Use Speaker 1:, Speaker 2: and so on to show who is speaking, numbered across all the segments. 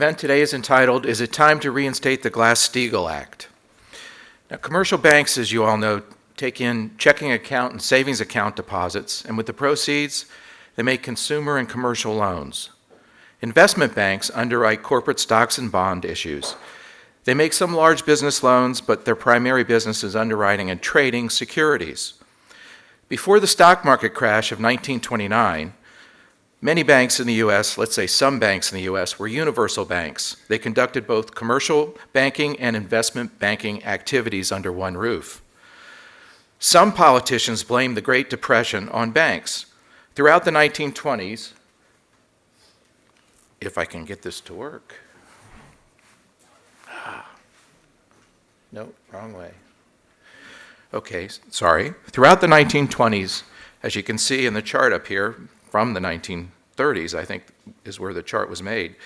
Speaker 1: The event today is entitled, Is It Time to Reinstate the Glass-Steagall Act? Now, commercial banks, as you all know, take in checking account and savings account deposits, and with the proceeds, they make consumer and commercial loans. Investment banks underwrite corporate stocks and bond issues. They make some large business loans, but their primary business is underwriting and trading securities. Before the stock market crash of 1929, many banks in the U.S., let's say some banks in the U.S., were universal banks. They conducted both commercial banking and investment banking activities under one roof. Some politicians blamed the Great Depression on banks. Throughout the 1920s, if I can get this to work. No, wrong way. Okay, sorry. Throughout the 1920s, as you can see in the chart up here, from the 1930s, I think, is where the chart was made.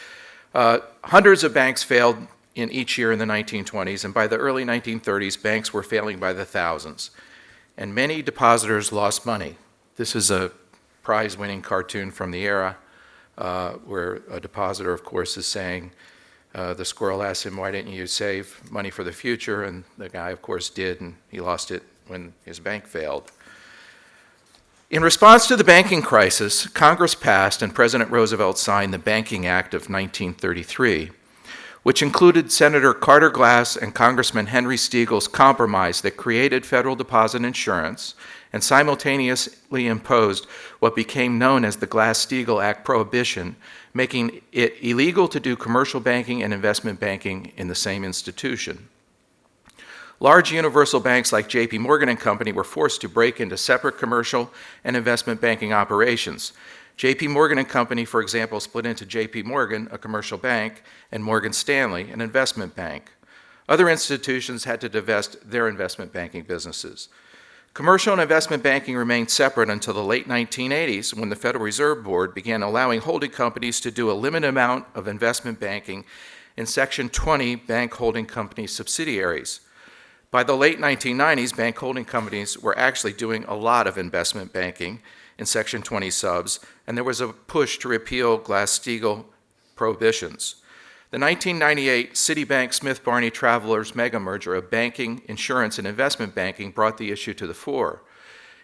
Speaker 1: Hundreds of banks failed in each year in the 1920s, and by the early 1930s, banks were failing by the thousands. And many depositors lost money. This is a prize-winning cartoon from the era, where a depositor, of course, is saying, the squirrel asked him, why didn't you save money for the future? And the guy, of course, did, and he lost it when his bank failed. In response to the banking crisis, Congress passed and President Roosevelt signed the Banking Act of 1933, which included Senator Carter Glass and Congressman Henry Steagall's compromise that created federal deposit insurance and simultaneously imposed what became known as the Glass-Steagall Act prohibition, making it illegal to do commercial banking and investment banking in the same institution. Large universal banks like J.P. Morgan and Company were forced to break into separate commercial and investment banking operations. J.P. Morgan and Company, for example, split into J.P. Morgan, a commercial bank, and Morgan Stanley, an investment bank. Other institutions had to divest their investment banking businesses. Commercial and investment banking remained separate until the late 1980s, when the Federal Reserve Board began allowing holding companies to do a limited amount of investment banking in Section 20 bank holding company subsidiaries. By the late 1990s, bank holding companies were actually doing a lot of investment banking in Section 20 subs, and there was a push to repeal Glass-Steagall prohibitions. The 1998 Citibank-Smith Barney Travelers mega merger of banking, insurance, and investment banking brought the issue to the fore.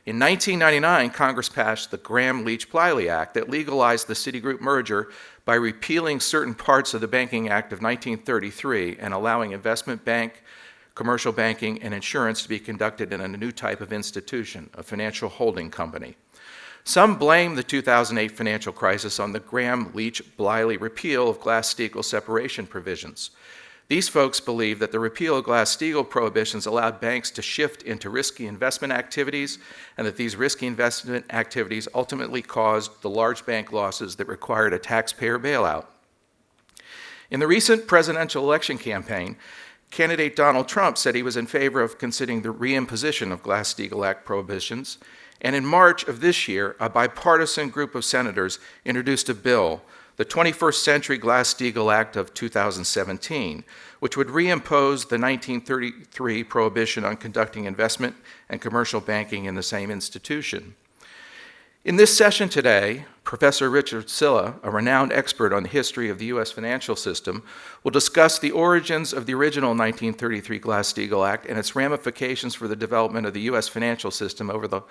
Speaker 1: In 1999, Congress passed the Gramm-Leach-Bliley Act that legalized the Citigroup merger by repealing certain parts of the Banking Act of 1933 and allowing investment bank, commercial banking, and insurance to be conducted in a new type of institution, a financial holding company. Some blame the 2008 financial crisis on the Gramm-Leach-Bliley repeal of Glass-Steagall separation provisions. These folks believe that the repeal of Glass-Steagall prohibitions allowed banks to shift into risky investment activities, and that these risky investment activities ultimately caused the large bank losses that required a taxpayer bailout. In the recent presidential election campaign, candidate Donald Trump said he was in favor of considering the reimposition of Glass-Steagall Act prohibitions, and in March of this year, a bipartisan group of senators introduced a bill, the 21st Century Glass-Steagall Act of 2017, which would reimpose the 1933 prohibition on conducting investment and commercial banking in the same institution. In this session today, Professor Richard Silla, a renowned expert on the history of the U.S. financial system, will discuss the origins of the original 1933 Glass-Steagall Act and its ramifications for the development of the U.S. financial system over the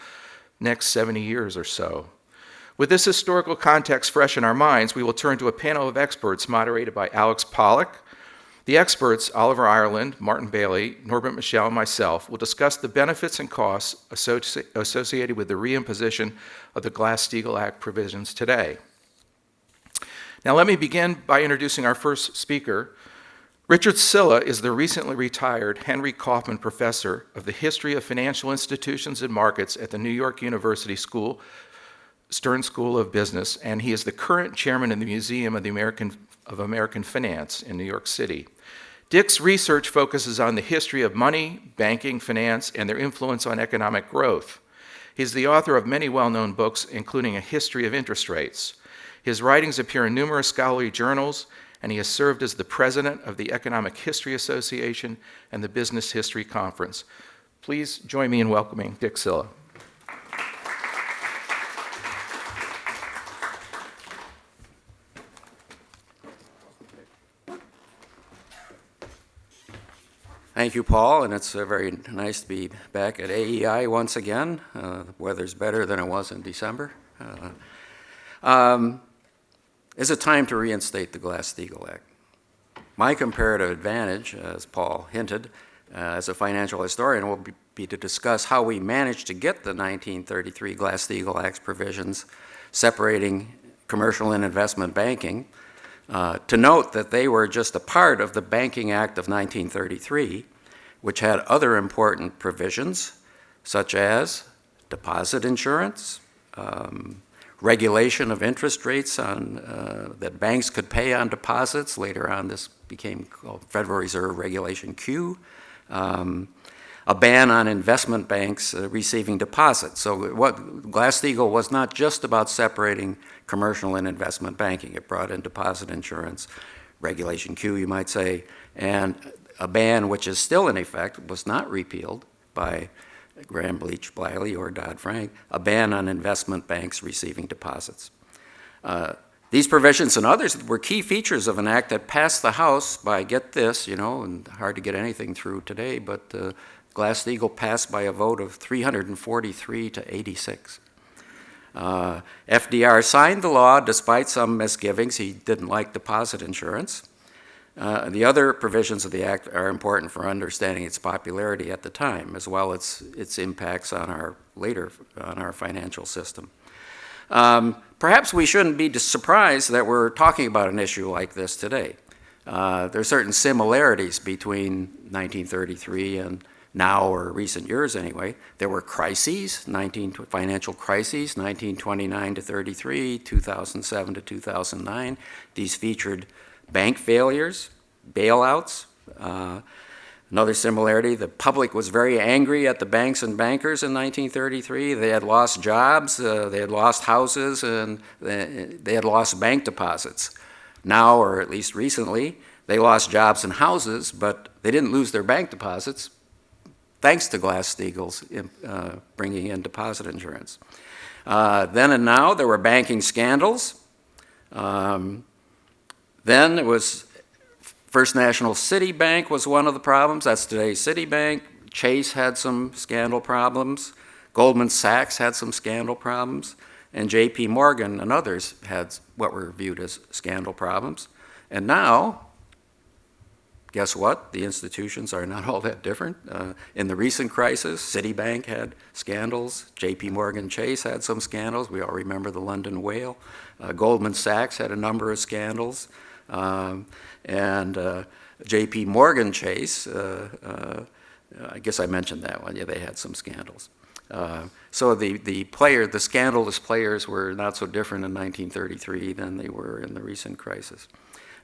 Speaker 1: next 70 years or so. With this historical context fresh in our minds, we will turn to a panel of experts moderated by Alex Pollock. The experts, Oliver Ireland, Martin Bailey, Norbert Michel, and myself, will discuss the benefits and costs associated with the reimposition of the Glass-Steagall Act provisions today. Now let me begin by introducing our first speaker. Richard Silla is the recently retired Henry Kaufman Professor of the History of Financial Institutions and Markets at the New York University Stern School of Business, and he is the current chairman of the Museum of American Finance in New York City. Dick's research focuses on the history of money, banking, finance, and their influence on economic growth. He's the author of many well-known books, including A History of Interest Rates. His writings appear in numerous scholarly journals, and he has served as the president of the Economic History Association and the Business History Conference. Please join me in welcoming Dick Silla.
Speaker 2: Thank you, Paul, and it's very nice to be back at AEI once again. The weather's better than it was in December. Is it time to reinstate the Glass-Steagall Act? My comparative advantage, as Paul hinted, as a financial historian, will be to discuss how we managed to get the 1933 Glass-Steagall Act provisions separating commercial and investment banking, to note that they were just a part of the Banking Act of 1933, which had other important provisions, such as deposit insurance, regulation of interest rates on, that banks could pay on deposits. Later on, this became called Federal Reserve Regulation Q. A ban on investment banks receiving deposits. So what Glass-Steagall was not just about separating commercial and investment banking. It brought in deposit insurance, Regulation Q, you might say, and a ban which is still in effect, was not repealed by Graham, Bleach, Bliley, or Dodd-Frank, a ban on investment banks receiving deposits. These provisions and others were key features of an act that passed the House by, get this, you know, and hard to get anything through today, but Glass-Steagall passed by a vote of 343 to 86. FDR signed the law despite some misgivings. He didn't like deposit insurance. The other provisions of the Act are important for understanding its popularity at the time, as well as its impacts on our financial system. Perhaps we shouldn't be surprised that we're talking about an issue like this today. There are certain similarities between 1933 and now, or recent years anyway. There were crises, financial crises, 1929 to 33, 2007 to 2009. These featured bank failures, bailouts. Another similarity, the public was very angry at the banks and bankers in 1933. They had lost jobs, they had lost houses, and they had lost bank deposits. Now, or at least recently, they lost jobs and houses, but they didn't lose their bank deposits, thanks to Glass-Steagall's bringing in deposit insurance. Then and now, there were banking scandals. Then it was First National City Bank was one of the problems. That's today's Citibank. Chase had some scandal problems. Goldman Sachs had some scandal problems. And J.P. Morgan and others had what were viewed as scandal problems. And now, guess what? The institutions are not all that different. In the recent crisis, Citibank had scandals. J.P. Morgan Chase had some scandals. We all remember the London whale. Goldman Sachs had a number of scandals. And J.P. Morgan Chase, I guess I mentioned that one. Yeah, they had some scandals. So the scandalous players were not so different in 1933 than they were in the recent crisis.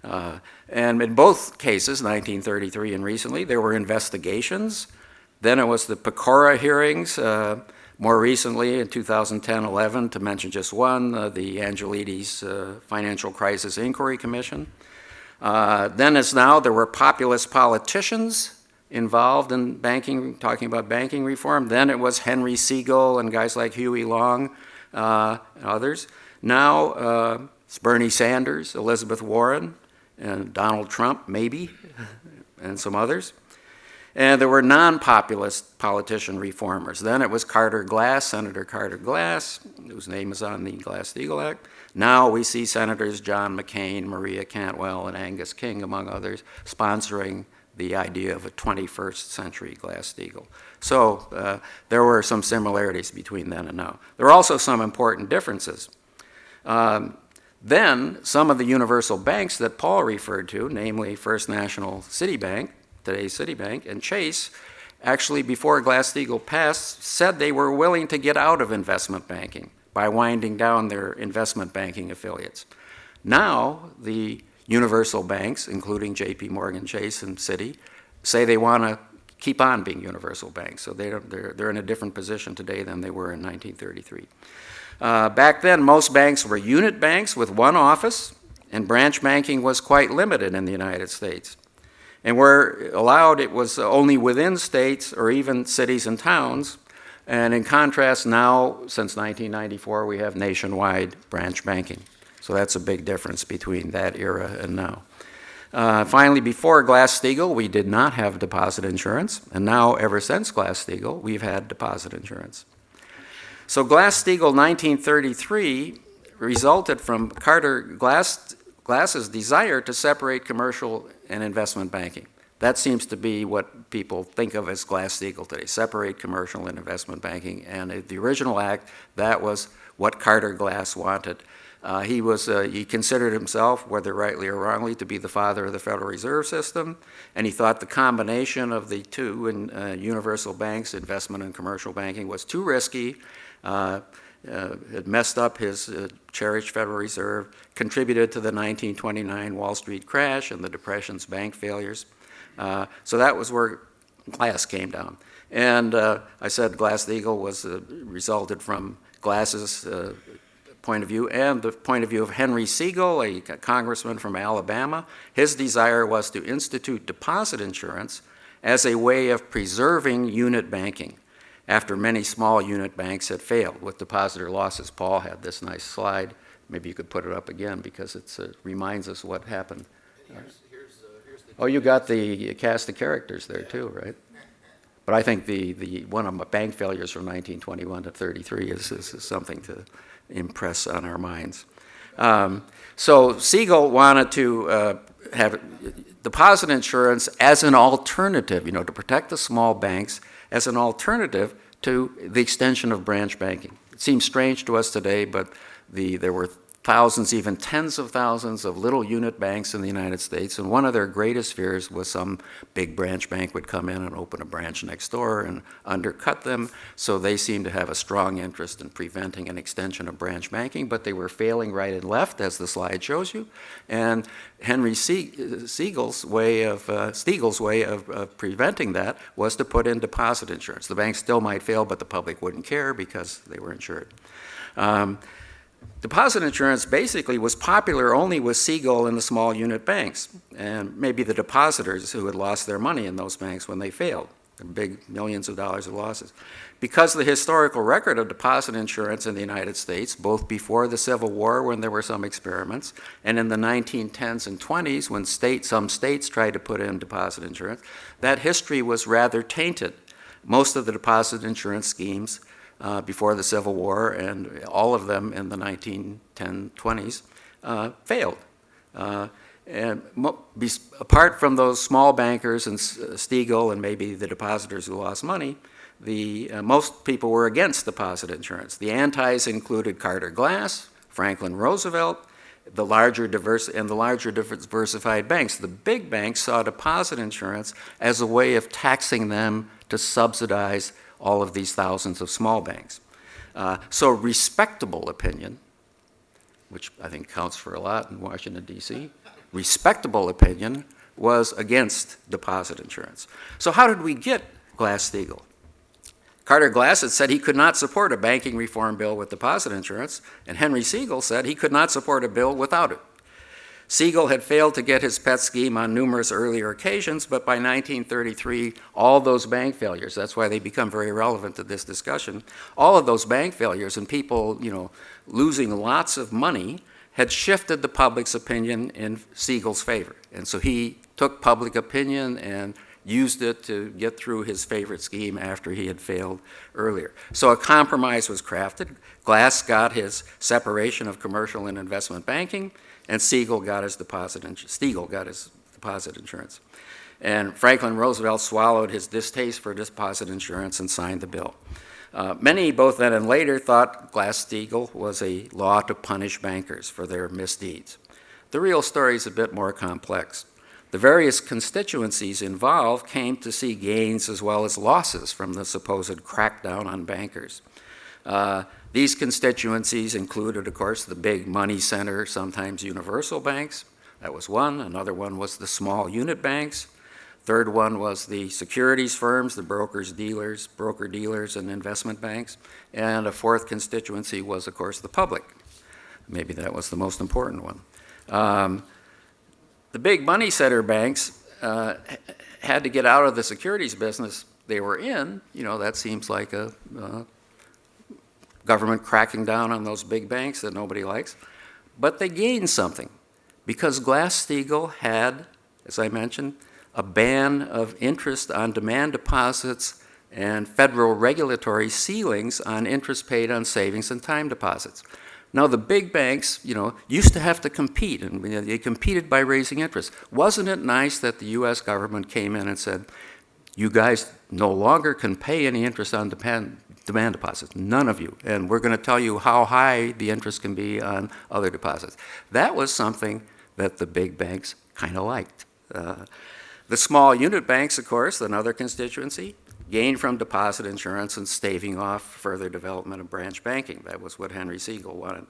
Speaker 2: And in both cases, 1933 and recently, there were investigations. Then it was the Pecora hearings. More recently, in 2010-11, to mention just one, the Angelides Financial Crisis Inquiry Commission. Then as now, there were populist politicians involved in banking, talking about banking reform. Then it was Henry Siegel and guys like Huey Long and others. Now it's Bernie Sanders, Elizabeth Warren, and Donald Trump, maybe, and some others. And there were non-populist politician reformers. Then it was Carter Glass, Senator Carter Glass, whose name is on the Glass-Steagall Act. Now we see Senators John McCain, Maria Cantwell, and Angus King, among others, sponsoring the idea of a 21st century Glass-Steagall. So there were some similarities between then and now. There are also some important differences. Then some of the universal banks that Paul referred to, namely First National Citibank, today's Citibank, and Chase, actually before Glass-Steagall passed, said they were willing to get out of investment banking by winding down their investment banking affiliates. Now, the universal banks, including J.P. Morgan Chase and Citi, say they want to keep on being universal banks. So they're in a different position today than they were in 1933. Back then, most banks were unit banks with one office, and branch banking was quite limited in the United States. And where allowed, it was only within states or even cities and towns. And in contrast, now, since 1994, we have nationwide branch banking. So that's a big difference between that era and now. Finally, before Glass-Steagall, we did not have deposit insurance, and now, ever since Glass-Steagall, we've had deposit insurance. So Glass-Steagall 1933 resulted from Carter Glass's desire to separate commercial and investment banking. That seems to be what people think of as Glass-Steagall today, separate commercial and investment banking. And the original act, that was what Carter Glass wanted. He considered himself, whether rightly or wrongly, to be the father of the Federal Reserve System, and he thought the combination of the two in universal banks, investment and commercial banking, was too risky. It messed up his cherished Federal Reserve, contributed to the 1929 Wall Street crash and the Depression's bank failures. So that was where Glass came down. And I said Glass-Steagall resulted from Glass's point of view and the point of view of Henry Siegel, a congressman from Alabama. His desire was to institute deposit insurance as a way of preserving unit banking after many small unit banks had failed with depositor losses. Paul had this nice slide. Maybe you could put it up again because it reminds us what happened. Here's the you got the cast of characters there too, right? But I think the one of the bank failures from 1921 to 33 is something to impress on our minds. So Siegel wanted to have deposit insurance as an alternative, to protect the small banks as an alternative to the extension of branch banking. It seems strange to us today, but there were thousands, even tens of thousands of little unit banks in the United States, and one of their greatest fears was some big branch bank would come in and open a branch next door and undercut them, so they seemed to have a strong interest in preventing an extension of branch banking, but they were failing right and left, as the slide shows you, and Henry Steagall's way of preventing that was to put in deposit insurance. The banks still might fail, but the public wouldn't care because they were insured. Deposit insurance basically was popular only with Siegel and the small unit banks, and maybe the depositors who had lost their money in those banks when they failed, big millions of dollars of losses. Because of the historical record of deposit insurance in the United States, both before the Civil War when there were some experiments, and in the 1910s and 20s when some states tried to put in deposit insurance, that history was rather tainted. Most of the deposit insurance schemes before the Civil War, and all of them in the 1910-20s, failed. And apart from those small bankers and Steagall and maybe the depositors who lost money, most people were against deposit insurance. The antis included Carter Glass, Franklin Roosevelt, the larger diversified banks. The big banks saw deposit insurance as a way of taxing them to subsidize all of these thousands of small banks. So respectable opinion, which I think counts for a lot in Washington, D.C., respectable opinion was against deposit insurance. So how did we get Glass-Steagall? Carter Glass had said he could not support a banking reform bill with deposit insurance, and Henry Siegel said he could not support a bill without it. Siegel had failed to get his pet scheme on numerous earlier occasions, but by 1933, all those bank failures, that's why they become very relevant to this discussion, all of those bank failures and people, losing lots of money had shifted the public's opinion in Siegel's favor. And so he took public opinion and used it to get through his favorite scheme after he had failed earlier. So a compromise was crafted. Glass got his separation of commercial and investment banking, and Steagall got his deposit insurance. And Franklin Roosevelt swallowed his distaste for deposit insurance and signed the bill. Many, both then and later, thought Glass-Steagall was a law to punish bankers for their misdeeds. The real story is a bit more complex. The various constituencies involved came to see gains as well as losses from the supposed crackdown on bankers. These constituencies included, of course, the big money center, sometimes universal banks. That was one. Another one was the small unit banks. Third one was the securities firms, the broker-dealers, and investment banks. And a fourth constituency was, of course, the public. Maybe that was the most important one. The big money center banks had to get out of the securities business they were in. That seems like a government cracking down on those big banks that nobody likes. But they gained something because Glass-Steagall had as I mentioned, a ban of interest on demand deposits and federal regulatory ceilings on interest paid on savings and time deposits. Now, the big banks, used to have to compete, and they competed by raising interest. Wasn't it nice that the U.S. government came in and said, you guys no longer can pay any interest on demand deposits, none of you, and we're going to tell you how high the interest can be on other deposits. That was something that the big banks kind of liked. The small unit banks, of course, another constituency, gained from deposit insurance and staving off further development of branch banking. That was what Henry Siegel wanted.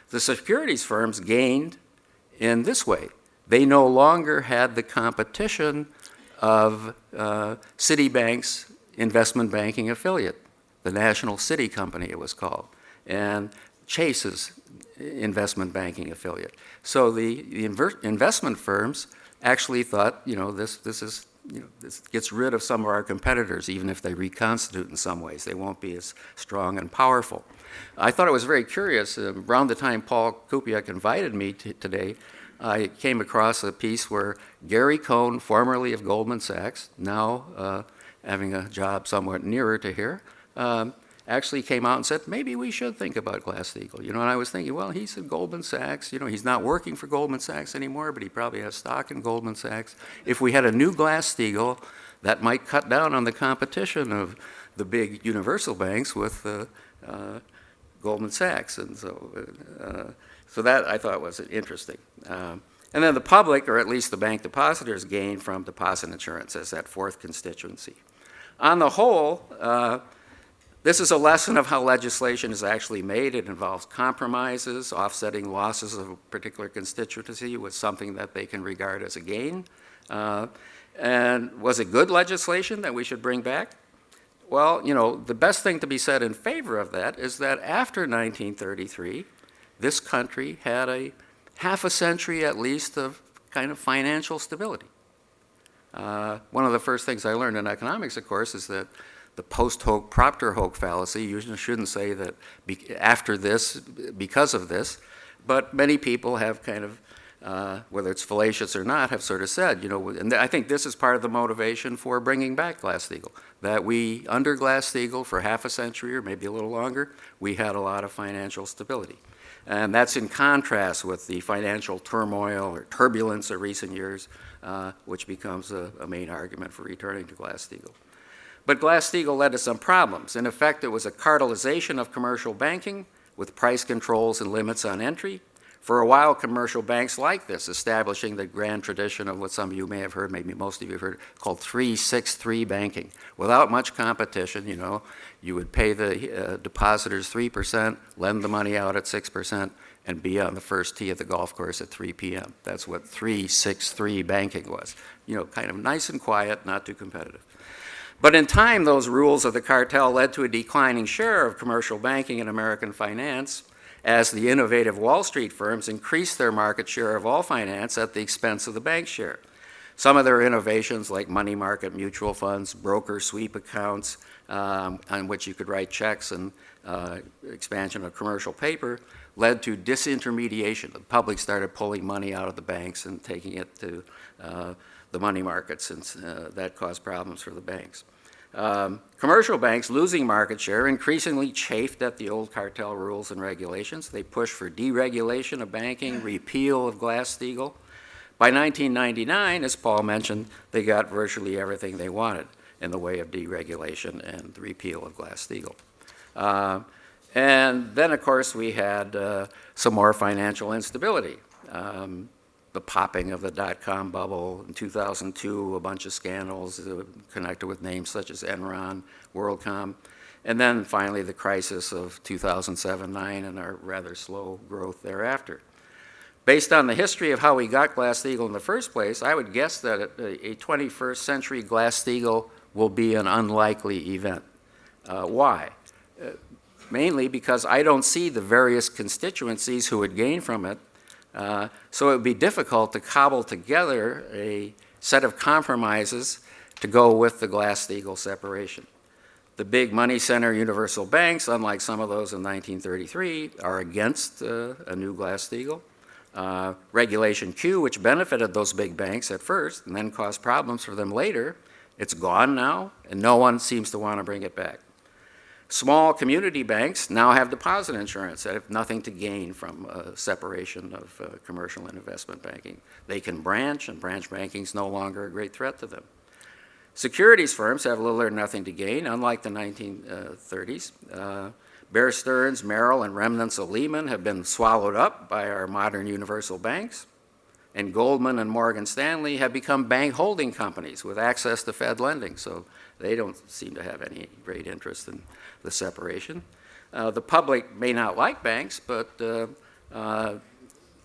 Speaker 2: The securities firms gained in this way. They no longer had the competition of Citibank's investment banking affiliate, the National City Company it was called, and Chase's investment banking affiliate. So the investment firms actually thought, this gets rid of some of our competitors, even if they reconstitute in some ways. They won't be as strong and powerful. I thought it was very curious. Around the time Paul Kupiak invited me today, I came across a piece where Gary Cohn, formerly of Goldman Sachs, now having a job somewhat nearer to here, actually came out and said, maybe we should think about Glass-Steagall. And I was thinking, well, he's at Goldman Sachs. He's not working for Goldman Sachs anymore, but he probably has stock in Goldman Sachs. If we had a new Glass-Steagall, that might cut down on the competition of the big universal banks with Goldman Sachs. And so that I thought was interesting. And then the public, or at least the bank depositors, gained from deposit insurance as that fourth constituency. On the whole, this is a lesson of how legislation is actually made. It involves compromises, offsetting losses of a particular constituency with something that they can regard as a gain. And was it good legislation that we should bring back? Well, the best thing to be said in favor of that is that after 1933, this country had a half a century at least of kind of financial stability. One of the first things I learned in economics, of course, is that the post-hoc, propter-hoc fallacy. You shouldn't say that after this, because of this, but many people have kind of, whether it's fallacious or not, have sort of said, and I think this is part of the motivation for bringing back Glass-Steagall, that we, under Glass-Steagall for half a century or maybe a little longer, we had a lot of financial stability. And that's in contrast with the financial turmoil or turbulence of recent years, which becomes a main argument for returning to Glass-Steagall. But Glass-Steagall led to some problems. In effect, it was a cartelization of commercial banking with price controls and limits on entry. For a while, commercial banks like this, establishing the grand tradition of what some of you may have heard, maybe most of you have heard, called 3-6-3 banking. Without much competition, you would pay the depositors 3%, lend the money out at 6%, and be on the first tee of the golf course at 3 p.m. That's what 3-6-3 banking was. Kind of nice and quiet, not too competitive. But in time, those rules of the cartel led to a declining share of commercial banking in American finance as the innovative Wall Street firms increased their market share of all finance at the expense of the bank share. Some of their innovations, like money market mutual funds, broker sweep accounts, on which you could write checks, and expansion of commercial paper, led to disintermediation. The public started pulling money out of the banks and taking it to the money markets, and that caused problems for the banks. Commercial banks losing market share increasingly chafed at the old cartel rules and regulations. They pushed for deregulation of banking, repeal of Glass-Steagall. By 1999, as Paul mentioned, they got virtually everything they wanted in the way of deregulation and the repeal of Glass-Steagall. And then, of course, we had some more financial instability. The popping of the dot-com bubble in 2002, a bunch of scandals connected with names such as Enron, WorldCom, and then finally the crisis of 2007-09 and our rather slow growth thereafter. Based on the history of how we got Glass-Steagall in the first place, I would guess that a 21st century Glass-Steagall will be an unlikely event. Why? Mainly because I don't see the various constituencies who would gain from it. So it would be difficult to cobble together a set of compromises to go with the Glass-Steagall separation. The big money center universal banks, unlike some of those in 1933, are against a new Glass-Steagall. Regulation Q, which benefited those big banks at first and then caused problems for them later, it's gone now, and no one seems to want to bring it back. Small community banks now have deposit insurance that have nothing to gain from separation of commercial and investment banking. They can branch, and branch banking is no longer a great threat to them. Securities firms have little or nothing to gain, unlike the 1930s. Bear Stearns, Merrill, and remnants of Lehman have been swallowed up by our modern universal banks. And Goldman and Morgan Stanley have become bank holding companies with access to Fed lending, so they don't seem to have any great interest in the separation. The public may not like banks, but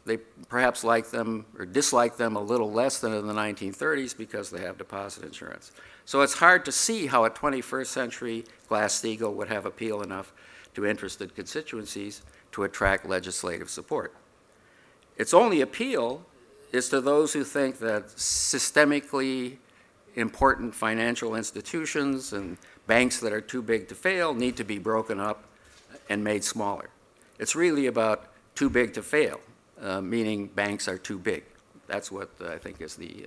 Speaker 2: they perhaps like them or dislike them a little less than in the 1930s because they have deposit insurance. So it's hard to see how a 21st century Glass-Steagall would have appeal enough to interested constituencies to attract legislative support. Its only appeal is to those who think that systemically important financial institutions and banks that are too big to fail need to be broken up and made smaller. It's really about too big to fail, meaning banks are too big. That's what I think is the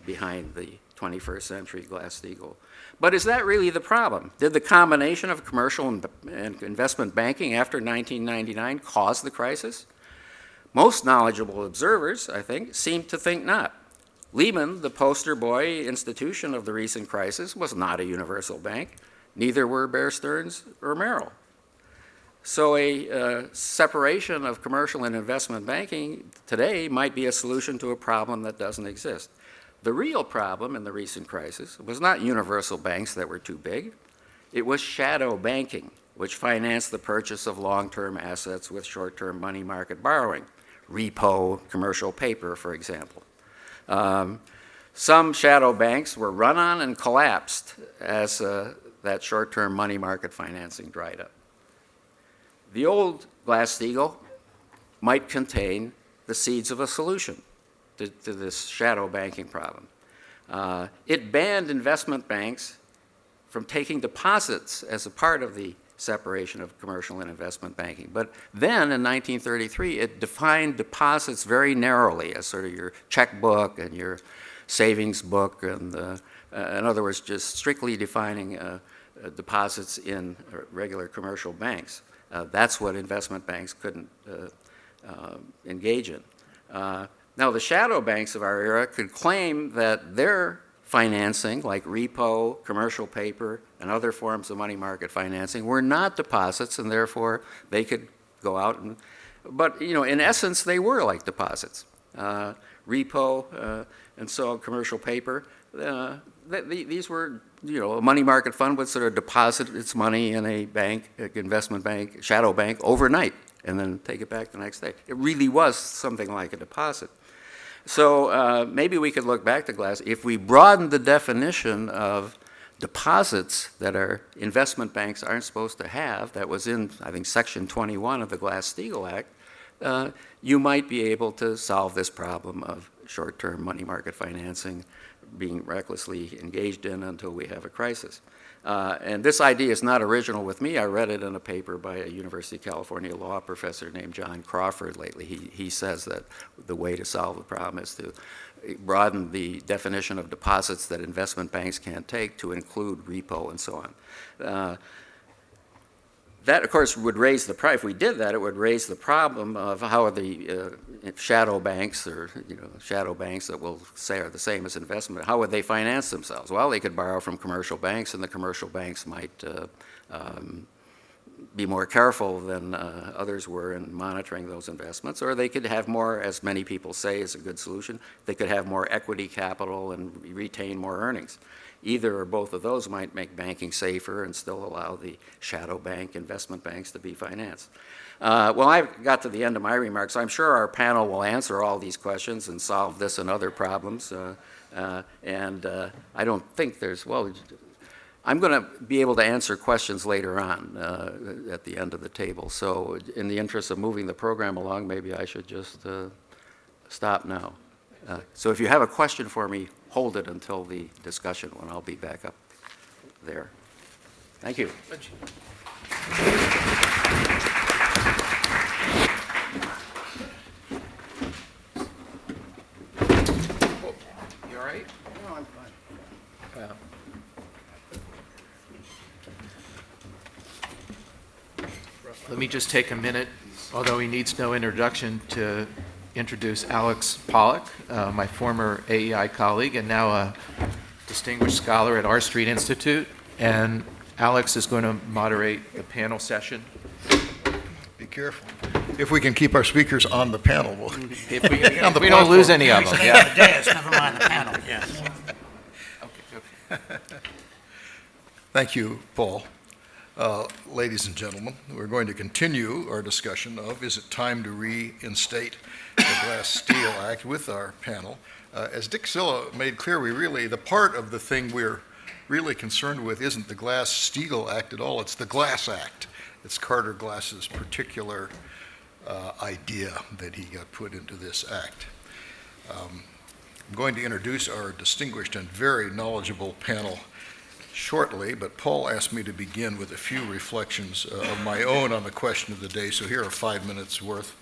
Speaker 2: behind the 21st century Glass-Steagall. But is that really the problem? Did the combination of commercial and investment banking after 1999 cause the crisis? Most knowledgeable observers, I think, seem to think not. Lehman, the poster boy institution of the recent crisis, was not a universal bank. Neither were Bear Stearns or Merrill. So a separation of commercial and investment banking today might be a solution to a problem that doesn't exist. The real problem in the recent crisis was not universal banks that were too big. It was shadow banking, which financed the purchase of long-term assets with short-term money market borrowing. Repo, commercial paper, for example. Some shadow banks were run on and collapsed as that short-term money market financing dried up. The old Glass-Steagall might contain the seeds of a solution to this shadow banking problem. It banned investment banks from taking deposits as a part of the separation of commercial and investment banking. But then in 1933, it defined deposits very narrowly as sort of your checkbook and your savings book, and in other words, just strictly defining deposits in regular commercial banks. That's what investment banks couldn't engage in. Now, the shadow banks of our era could claim that their financing, like repo, commercial paper, and other forms of money market financing, were not deposits, and therefore they could go out and, but in essence, they were like deposits. Repo and so commercial paper, these were, a money market fund would sort of deposit its money in a bank, an investment bank, shadow bank, overnight, and then take it back the next day. It really was something like a deposit. So maybe we could look back to Glass. If we broaden the definition of deposits that our investment banks aren't supposed to have, that was in, I think, Section 21 of the Glass-Steagall Act, you might be able to solve this problem of short-term money market financing being recklessly engaged in until we have a crisis. And this idea is not original with me. I read it in a paper by a University of California law professor named John Crawford lately. He says that the way to solve the problem is to broaden the definition of deposits that investment banks can't take to include repo and so on. That, of course, would raise the if we did that, it would raise the problem of how are the shadow banks, or shadow banks that we'll say are the same as investment, how would they finance themselves? Well, they could borrow from commercial banks, and the commercial banks might be more careful than others were in monitoring those investments, or they could have more, as many people say is a good solution, they could have more equity capital and retain more earnings. Either or both of those might make banking safer and still allow the shadow bank investment banks to be financed. Well, I've got to the end of my remarks. I'm sure our panel will answer all these questions and solve this and other problems. And I don't think there's, well, I'm going to be able to answer questions later on at the end of the table. So in the interest of moving the program along, maybe I should just stop now. So if you have a question for me, hold it until the discussion when I'll be back up there. Thank you.
Speaker 1: right?
Speaker 3: No, I'm fine.
Speaker 1: Well, let me just take a minute, although he needs no introduction, to introduce Alex Pollock, my former AEI colleague and now a distinguished scholar at R Street Institute. And Alex is going to moderate the panel session.
Speaker 3: Be careful. If we can keep our speakers on the panel, we'll.
Speaker 1: If we,
Speaker 3: On the
Speaker 1: we don't lose
Speaker 3: platform.
Speaker 1: any of them,
Speaker 4: The
Speaker 1: yeah.
Speaker 4: dais, never mind the panel, yes.
Speaker 1: Okay.
Speaker 3: Thank you, Paul. Ladies and gentlemen, we're going to continue our discussion of is it time to reinstate the Glass-Steagall Act with our panel. As Dick Silla made clear, the part of the thing we're really concerned with isn't the Glass-Steagall Act at all, it's the Glass Act. It's Carter Glass's particular idea that he got put into this act. I'm going to introduce our distinguished and very knowledgeable panel shortly, but Paul asked me to begin with a few reflections of my own on the question of the day, so here are 5 minutes worth.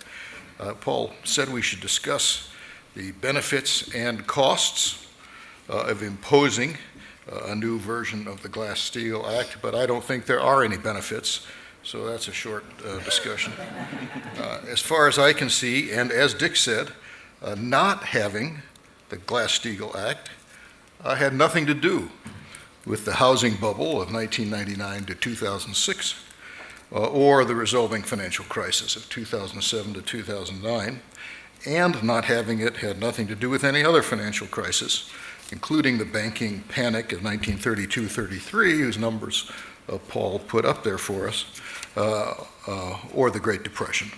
Speaker 3: Paul said we should discuss the benefits and costs of imposing a new version of the Glass-Steagall Act, but I don't think there are any benefits, so that's a short discussion. As far as I can see, and as Dick said, not having the Glass-Steagall Act had nothing to do with the housing bubble of 1999 to 2006, or the resulting financial crisis of 2007 to 2009, and not having it had nothing to do with any other financial crisis, including the banking panic of 1932-33, whose numbers Paul put up there for us, or the Great Depression.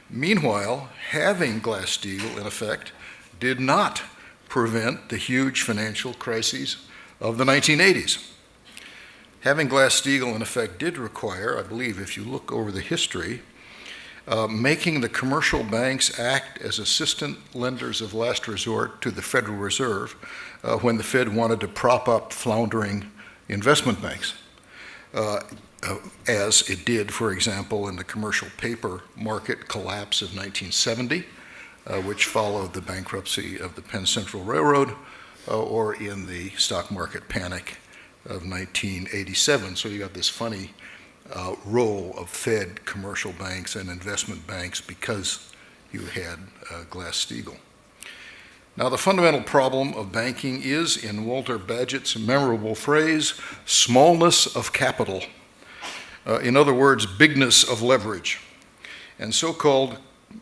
Speaker 3: Meanwhile, having Glass-Steagall in effect did not prevent the huge financial crises of the 1980s. Having Glass-Steagall in effect did require, I believe, if you look over the history, making the commercial banks act as assistant lenders of last resort to the Federal Reserve when the Fed wanted to prop up floundering investment banks, as it did, for example, in the commercial paper market collapse of 1970, which followed the bankruptcy of the Penn Central Railroad, or in the stock market panic of 1987. So you got this funny role of Fed commercial banks and investment banks because you had Glass-Steagall. Now, the fundamental problem of banking is, in Walter Bagehot's memorable phrase, smallness of capital. In other words, bigness of leverage. And so-called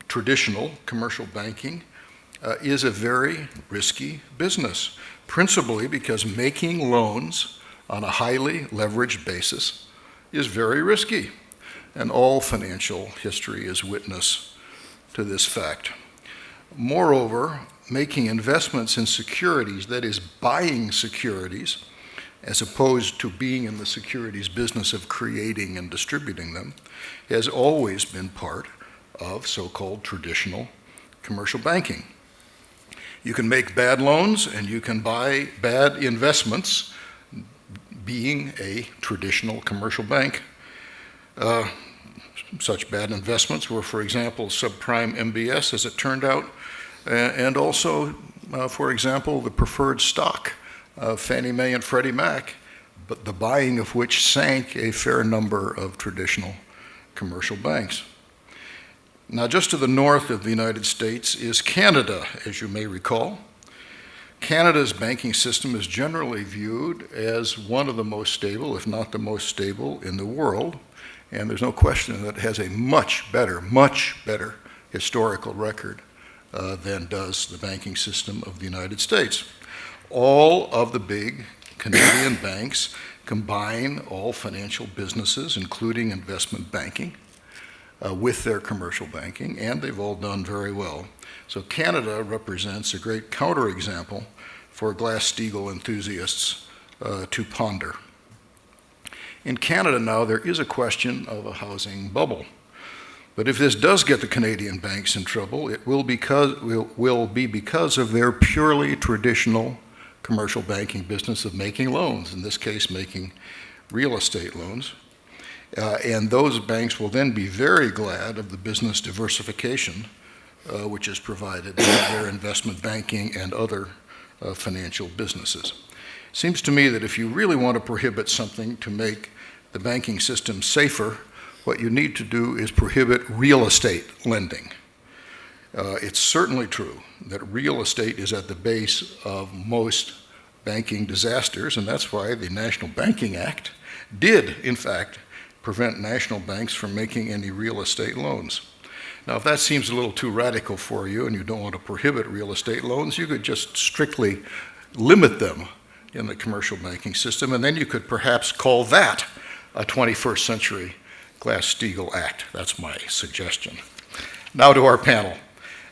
Speaker 3: traditional commercial banking is a very risky business, principally because making loans on a highly leveraged basis is very risky, and all financial history is witness to this fact. Moreover, making investments in securities, that is, buying securities, as opposed to being in the securities business of creating and distributing them, has always been part of so-called traditional commercial banking. You can make bad loans and you can buy bad investments being a traditional commercial bank. Such bad investments were, for example, subprime MBS, as it turned out, and also, for example, the preferred stock of Fannie Mae and Freddie Mac, but the buying of which sank a fair number of traditional commercial banks. Now, just to the north of the United States is Canada, as you may recall. Canada's banking system is generally viewed as one of the most stable, if not the most stable, in the world, and there's no question that it has a much better historical record than does the banking system of the United States. All of the big Canadian banks combine all financial businesses, including investment banking, with their commercial banking, and they've all done very well. So Canada represents a great counterexample for Glass-Steagall enthusiasts to ponder. In Canada now, there is a question of a housing bubble. But if this does get the Canadian banks in trouble, it will be because of their purely traditional commercial banking business of making loans, in this case making real estate loans. And those banks will then be very glad of the business diversification which is provided by their investment banking and other of financial businesses. Seems to me that if you really want to prohibit something to make the banking system safer, what you need to do is prohibit real estate lending. It's certainly true that real estate is at the base of most banking disasters, and that's why the National Banking Act did, in fact, prevent national banks from making any real estate loans. Now, if that seems a little too radical for you and you don't want to prohibit real estate loans, you could just strictly limit them in the commercial banking system, and then you could perhaps call that a 21st Century Glass-Steagall Act. That's my suggestion. Now to our panel.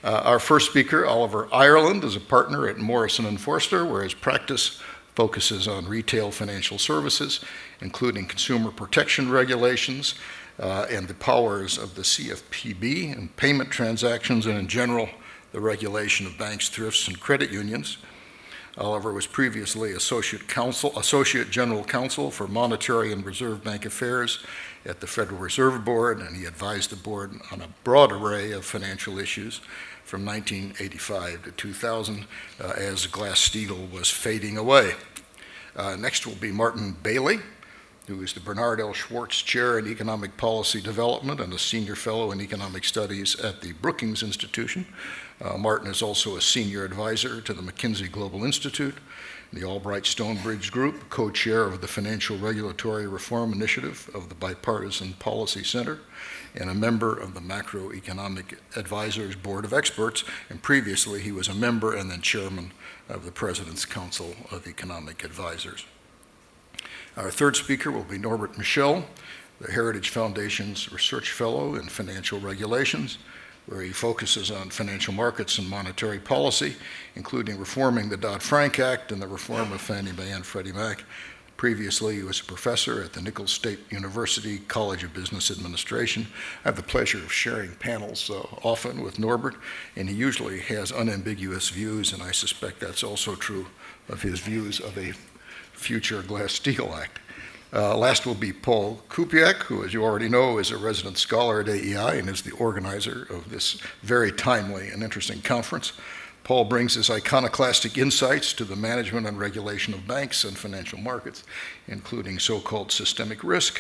Speaker 3: Our first speaker, Oliver Ireland, is a partner at Morrison & Forster, where his practice focuses on retail financial services, including consumer protection regulations and the powers of the CFPB and payment transactions, and in general, the regulation of banks, thrifts, and credit unions. Oliver was previously Associate General Counsel for Monetary and Reserve Bank Affairs at the Federal Reserve Board, and he advised the board on a broad array of financial issues from 1985 to 2000 as Glass-Steagall was fading away. Next will be Martin Bailey, who is the Bernard L. Schwartz Chair in Economic Policy Development and a Senior Fellow in Economic Studies at the Brookings Institution. Martin is also a Senior Advisor to the McKinsey Global Institute, the Albright Stonebridge Group, co-chair of the Financial Regulatory Reform Initiative of the Bipartisan Policy Center, and a member of the Macroeconomic Advisors Board of Experts, and previously he was a member and then chairman of the President's Council of Economic Advisors. Our third speaker will be Norbert Michel, the Heritage Foundation's Research Fellow in Financial Regulations, where he focuses on financial markets and monetary policy, including reforming the Dodd-Frank Act and the reform of Fannie Mae and Freddie Mac. Previously, he was a professor at the Nichols State University College of Business Administration. I have the pleasure of sharing panels often with Norbert, and he usually has unambiguous views, and I suspect that's also true of his views of a future Glass-Steagall Act. Last will be Paul Kupiak, who, as you already know, is a resident scholar at AEI and is the organizer of this very timely and interesting conference. Paul brings his iconoclastic insights to the management and regulation of banks and financial markets, including so-called systemic risk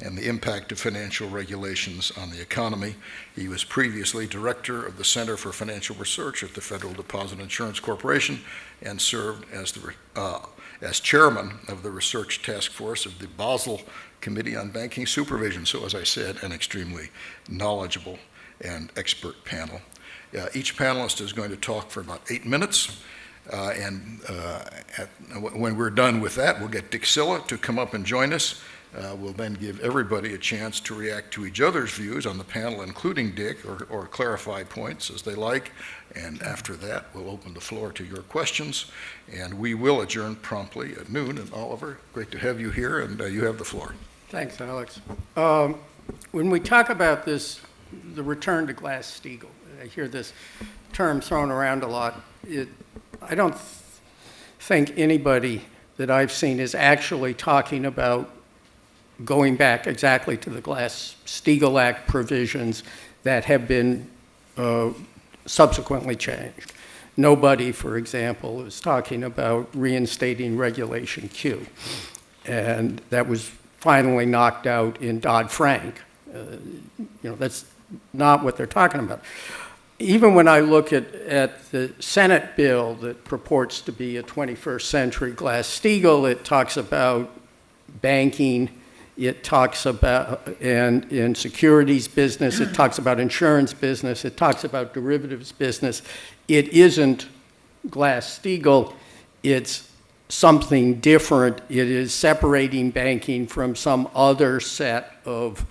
Speaker 3: and the impact of financial regulations on the economy. He was previously director of the Center for Financial Research at the Federal Deposit Insurance Corporation and served as chairman of the research task force of the Basel Committee on Banking Supervision. So, as I said, an extremely knowledgeable and expert panel. Each panelist is going to talk for about 8 minutes, when we're done with that, we'll get Dick Silla to come up and join us. We'll then give everybody a chance to react to each other's views on the panel, including Dick, or clarify points as they like. And after that, we'll open the floor to your questions, and we will adjourn promptly at noon. And Oliver, great to have you here, and you have the floor.
Speaker 5: Thanks, Alex. When we talk about this, the return to Glass-Steagall, I hear this term thrown around a lot. I don't think anybody that I've seen is actually talking about going back exactly to the Glass-Steagall Act provisions that have been subsequently changed. Nobody, for example, is talking about reinstating Regulation Q, and that was finally knocked out in Dodd-Frank. That's not what they're talking about. Even when I look at the Senate bill that purports to be a 21st century Glass-Steagall, it talks about banking, it talks about, and in securities business, it talks about insurance business, it talks about derivatives business. It isn't Glass-Steagall, it's something different. It is separating banking from some other set of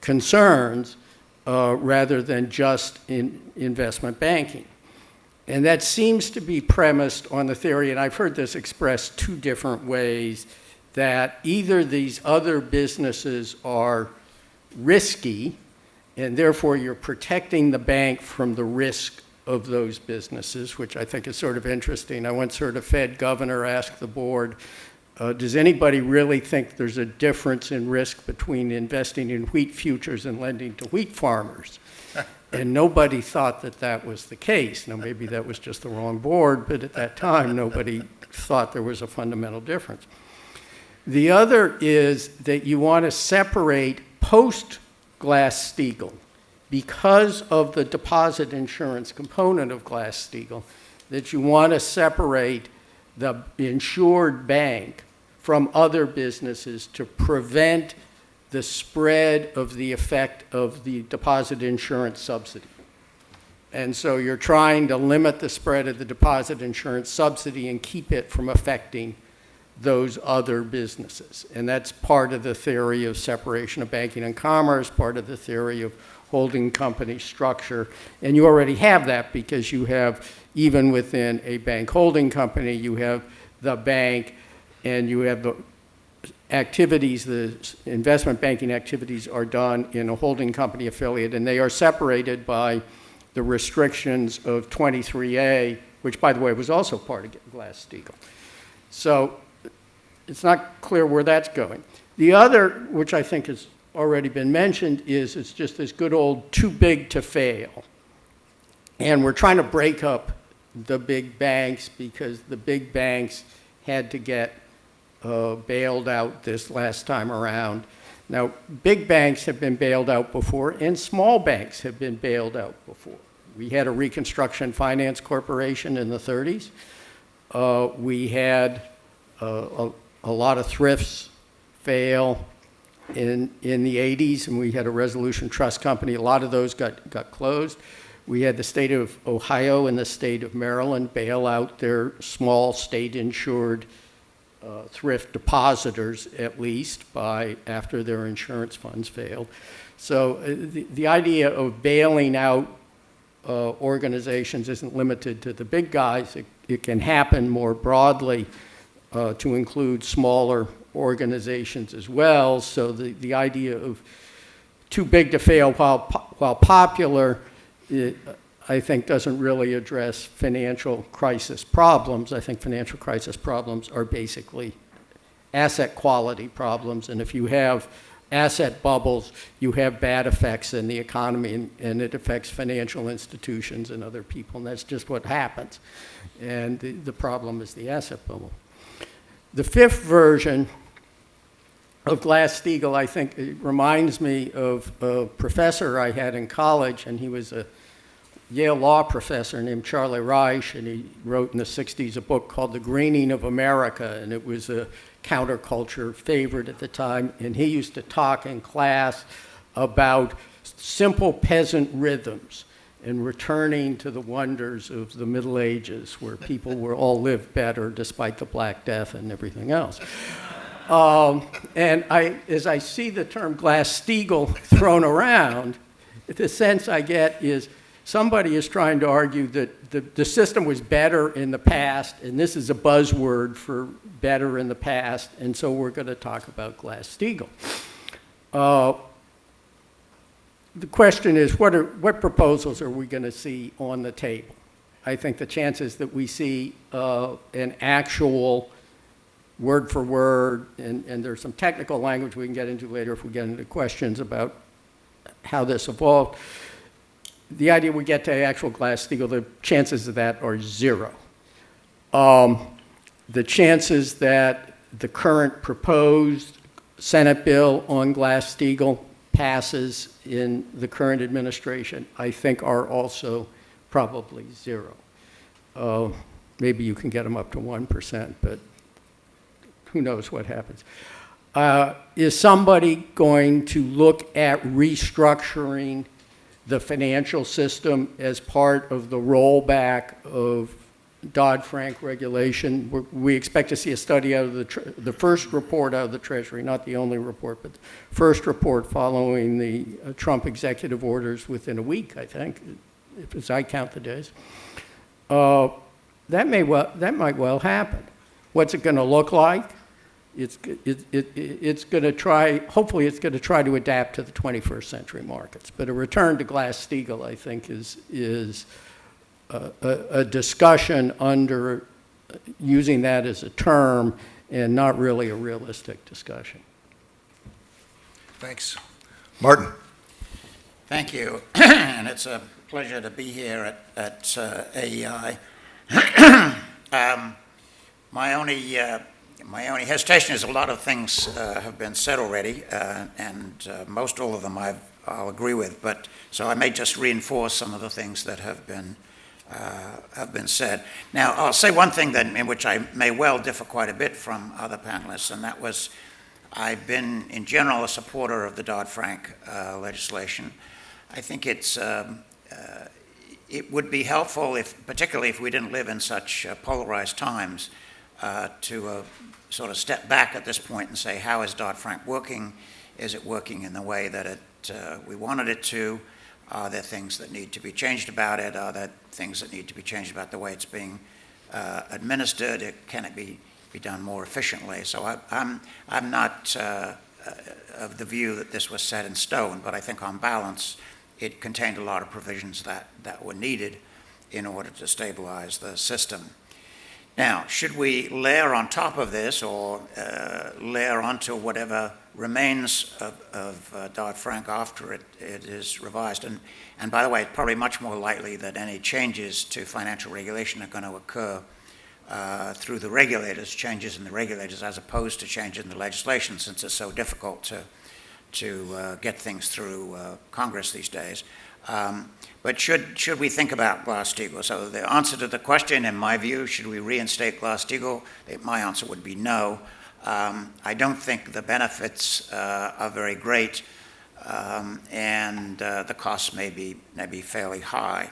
Speaker 5: concerns rather than just in investment banking. And that seems to be premised on the theory, and I've heard this expressed two different ways, that either these other businesses are risky, and therefore you're protecting the bank from the risk of those businesses, which I think is sort of interesting. I once heard a Fed governor ask the board, Does anybody really think there's a difference in risk between investing in wheat futures and lending to wheat farmers? And nobody thought that that was the case. Now, maybe that was just the wrong board, but at that time, nobody thought there was a fundamental difference. The other is that you want to separate post-Glass-Steagall, because of the deposit insurance component of Glass-Steagall, that you want to separate the insured bank from other businesses to prevent the spread of the effect of the deposit insurance subsidy. And so you're trying to limit the spread of the deposit insurance subsidy and keep it from affecting those other businesses. And that's part of the theory of separation of banking and commerce, part of the theory of holding company structure. And you already have that because you have, even within a bank holding company, you have the bank and you have the activities, the investment banking activities are done in a holding company affiliate, and they are separated by the restrictions of 23A, which, by the way, was also part of Glass-Steagall. So it's not clear where that's going. The other, which I think has already been mentioned, is it's just this good old too big to fail. And we're trying to break up the big banks because the big banks had to get bailed out this last time around. Now, big banks have been bailed out before, and small banks have been bailed out before. We had a Reconstruction Finance Corporation in the 30s. We had a lot of thrifts fail in the 80s, and we had a Resolution Trust Company. A lot of those got closed. We had the state of Ohio and the state of Maryland bail out their small state-insured thrift depositors, at least, after their insurance funds failed. So the idea of bailing out organizations isn't limited to the big guys. It can happen more broadly to include smaller organizations as well. So the idea of too big to fail while popular, I think doesn't really address financial crisis problems. I think financial crisis problems are basically asset quality problems. And if you have asset bubbles, you have bad effects in the economy, and it affects financial institutions and other people. And that's just what happens. And the problem is the asset bubble. The fifth version of Glass-Steagall, I think, it reminds me of a professor I had in college, and he was a Yale law professor named Charlie Reich, and he wrote in the 60s a book called The Greening of America, and it was a counterculture favorite at the time. And he used to talk in class about simple peasant rhythms and returning to the wonders of the Middle Ages, where people were all lived better despite the Black Death and everything else. And as I see the term Glass-Steagall thrown around, the sense I get is somebody is trying to argue that the system was better in the past, and this is a buzzword for better in the past, and so we're going to talk about Glass-Steagall. The question is, what proposals are we going to see on the table? I think the chances that we see an actual word for word, and there's some technical language we can get into later if we get into questions about how this evolved. The idea we get to actual Glass-Steagall, the chances of that are zero. The chances that the current proposed Senate bill on Glass-Steagall passes in the current administration, I think, are also probably zero. Maybe you can get them up to 1%, but who knows what happens. Is somebody going to look at restructuring the financial system as part of the rollback of Dodd-Frank regulation? We expect to see a study out of the first report out of the Treasury, not the only report, but the first report following the Trump executive orders within a week, I think, as I count the days. That might well happen. What's it going to look like? It's going to try, hopefully it's going to try to adapt to the 21st century markets. But a return to Glass-Steagall, I think, is a discussion under using that as a term and not really a realistic discussion.
Speaker 3: Thanks. Martin?
Speaker 4: Thank you. And it's a pleasure to be here at AEI. My only hesitation is a lot of things have been said already, and most all of them I'll agree with. But so I may just reinforce some of the things that have been said. Now, I'll say one thing that in which I may well differ quite a bit from other panelists, and that was I've been in general a supporter of the Dodd-Frank legislation. I think it would be helpful, particularly if we didn't live in such polarized times, to sort of step back at this point and say, how is Dodd-Frank working? Is it working in the way that we wanted it to? Are there things that need to be changed about it? Are there things that need to be changed about the way it's being administered? Can it be done more efficiently? So I'm not of the view that this was set in stone, but I think on balance, it contained a lot of provisions that were needed in order to stabilize the system. Now, should we layer on top of this or layer onto whatever remains of Dodd-Frank after it is revised? And by the way, it's probably much more likely that any changes to financial regulation are going to occur through the regulators, changes in the regulators, as opposed to changes in the legislation, since it's so difficult to get things through Congress these days. But should we think about Glass-Steagall? So the answer to the question, in my view, should we reinstate Glass-Steagall? My answer would be no. I don't think the benefits are very great, and the costs may be fairly high.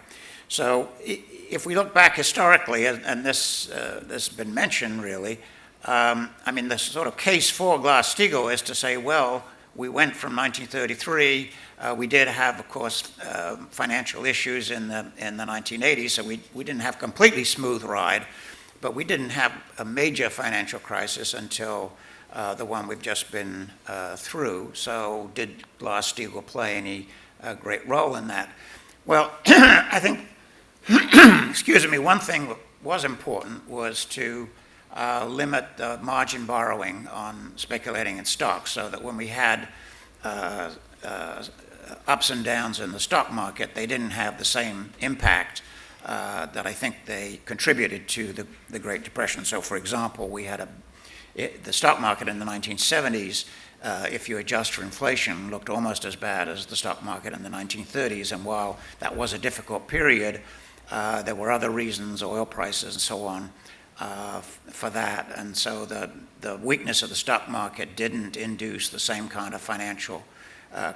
Speaker 4: So if we look back historically, and this has been mentioned really, I mean, the sort of case for Glass-Steagall is to say, well, we went from 1933. We did have, of course, financial issues in the 1980s, so we didn't have completely smooth ride, but we didn't have a major financial crisis until the one we've just been through. So did Glass-Steagall play any great role in that? Well, I think, excuse me, one thing that was important was to limit the margin borrowing on speculating in stocks, so that when we had ups and downs in the stock market, they didn't have the same impact that I think they contributed to the Great Depression. So, for example, we had the stock market in the 1970s, if you adjust for inflation, looked almost as bad as the stock market in the 1930s. And while that was a difficult period, there were other reasons, oil prices and so on, for that. And so the weakness of the stock market didn't induce the same kind of financial